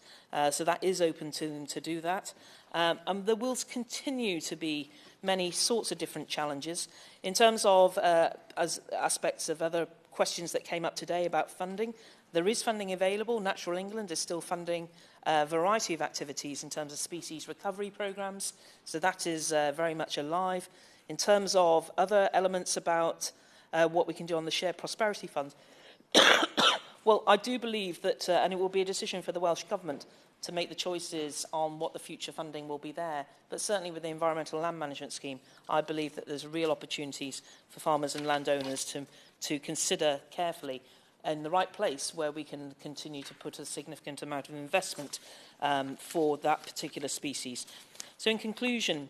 So that is open to them to do that. And there will continue to be many sorts of different challenges. In terms of as aspects of other questions that came up today about funding, there is funding available. Natural England is still funding a variety of activities in terms of species recovery programmes, so that is very much alive. In terms of other elements about what we can do on the Shared Prosperity Fund, well, I do believe that, and it will be a decision for the Welsh Government to make the choices on what the future funding will be there, but certainly with the Environmental Land Management Scheme, I believe that there's real opportunities for farmers and landowners to consider carefully in the right place where we can continue to put a significant amount of investment for that particular species. So in conclusion,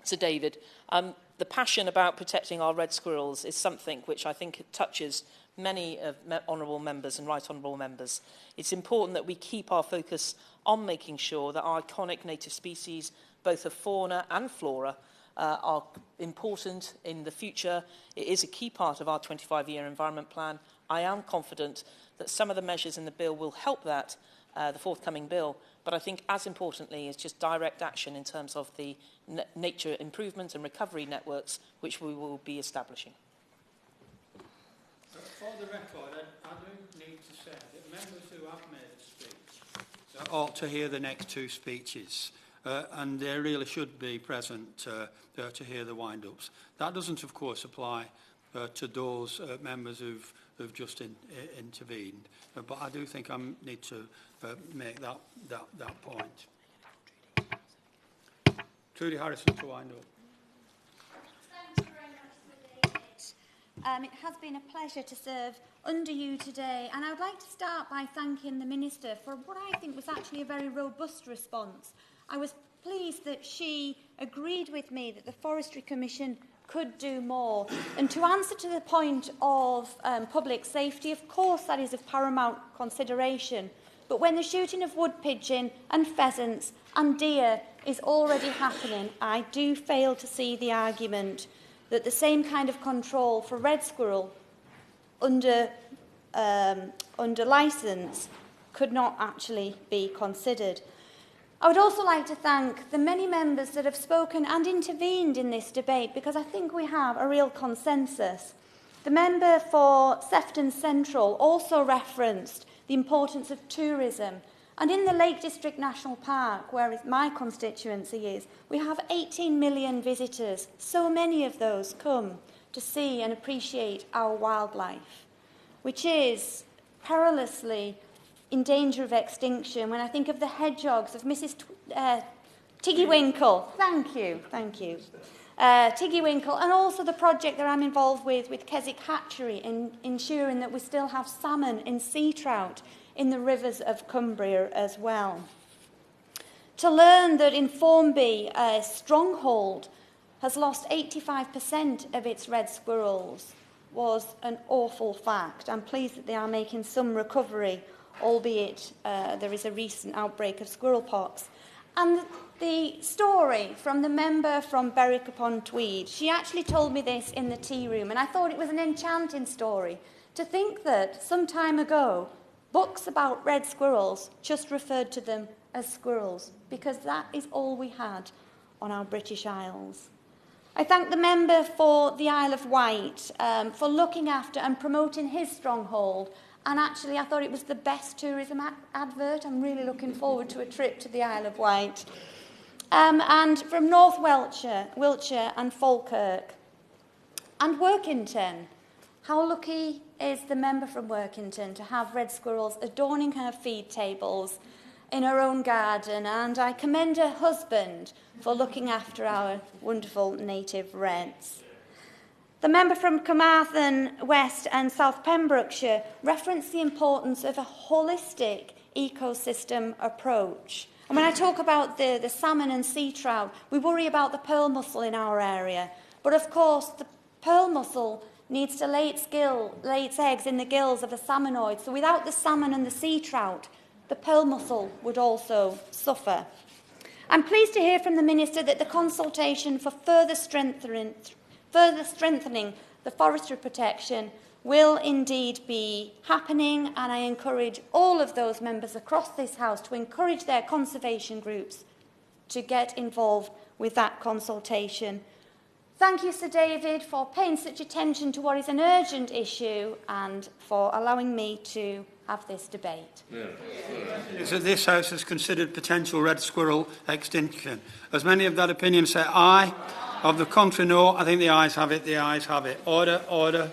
Sir David, the passion about protecting our red squirrels is something which I think touches many of honourable members and right honourable members. It's important that we keep our focus on making sure that our iconic native species, both of fauna and flora, are important in the future. It is a key part of our 25-year environment plan. I am confident that some of the measures in the bill will help that, the forthcoming bill, but I think as importantly is just direct action in terms of the nature improvement and recovery networks which we will be establishing. For the record, I do need to say that members who have made a speech ought to hear the next two speeches, and they really should be present to hear the wind-ups. That doesn't, of course, apply to those members who've just intervened, but I do think I need to make that point. Trudy Harrison to wind up. Thank you very much, Sir David. It has been a pleasure to serve under you today, and I would like to start by thanking the Minister for what I think was actually a very robust response. I was pleased that she agreed with me that the Forestry Commission could do more. And to answer to the point of public safety, of course that is of paramount consideration. But when the shooting of wood pigeon and pheasants and deer is already happening, I do fail to see the argument that the same kind of control for red squirrel under licence could not actually be considered. I would also like to thank the many members that have spoken and intervened in this debate, because I think we have a real consensus. The member for Sefton Central also referenced the importance of tourism. And in the Lake District National Park, where my constituency is, we have 18 million visitors. So many of those come to see and appreciate our wildlife, which is perilously in danger of extinction. When I think of the hedgehogs of Mrs. Tiggywinkle, thank you. Tiggywinkle, and also the project that I'm involved with Keswick Hatchery, in ensuring that we still have salmon and sea trout in the rivers of Cumbria as well. To learn that in Formby, Stronghold has lost 85% of its red squirrels was an awful fact. I'm pleased that they are making some recovery, albeit there is a recent outbreak of squirrel pox. And the story from the member from Berwick-upon-Tweed, she actually told me this in the tea room, and I thought it was an enchanting story. To think that some time ago, books about red squirrels just referred to them as squirrels, because that is all we had on our British Isles. I thank the member for the Isle of Wight for looking after and promoting his stronghold. And actually, I thought it was the best tourism advert. I'm really looking forward to a trip to the Isle of Wight. And from North Wiltshire and Falkirk and Workington. How lucky is the member from Workington to have red squirrels adorning her feed tables in her own garden, and I commend her husband for looking after our wonderful native reds. The member from Carmarthen West and South Pembrokeshire referenced the importance of a holistic ecosystem approach, And when I talk about the salmon and sea trout, we worry about the pearl mussel in our area. But of course, the pearl mussel needs to lay its eggs in the gills of a salmonoid. So without the salmon and the sea trout, the pearl mussel would also suffer. I'm pleased to hear from the Minister that the consultation for further strengthening the forestry protection will indeed be happening, and I encourage all of those members across this House to encourage their conservation groups to get involved with that consultation. Thank you, Sir David, for paying such attention to what is an urgent issue and for allowing me to have this debate. So this House has considered potential red squirrel extinction. As many of that opinion say aye, of the contrary no, I think the ayes have it, the ayes have it. Order, order.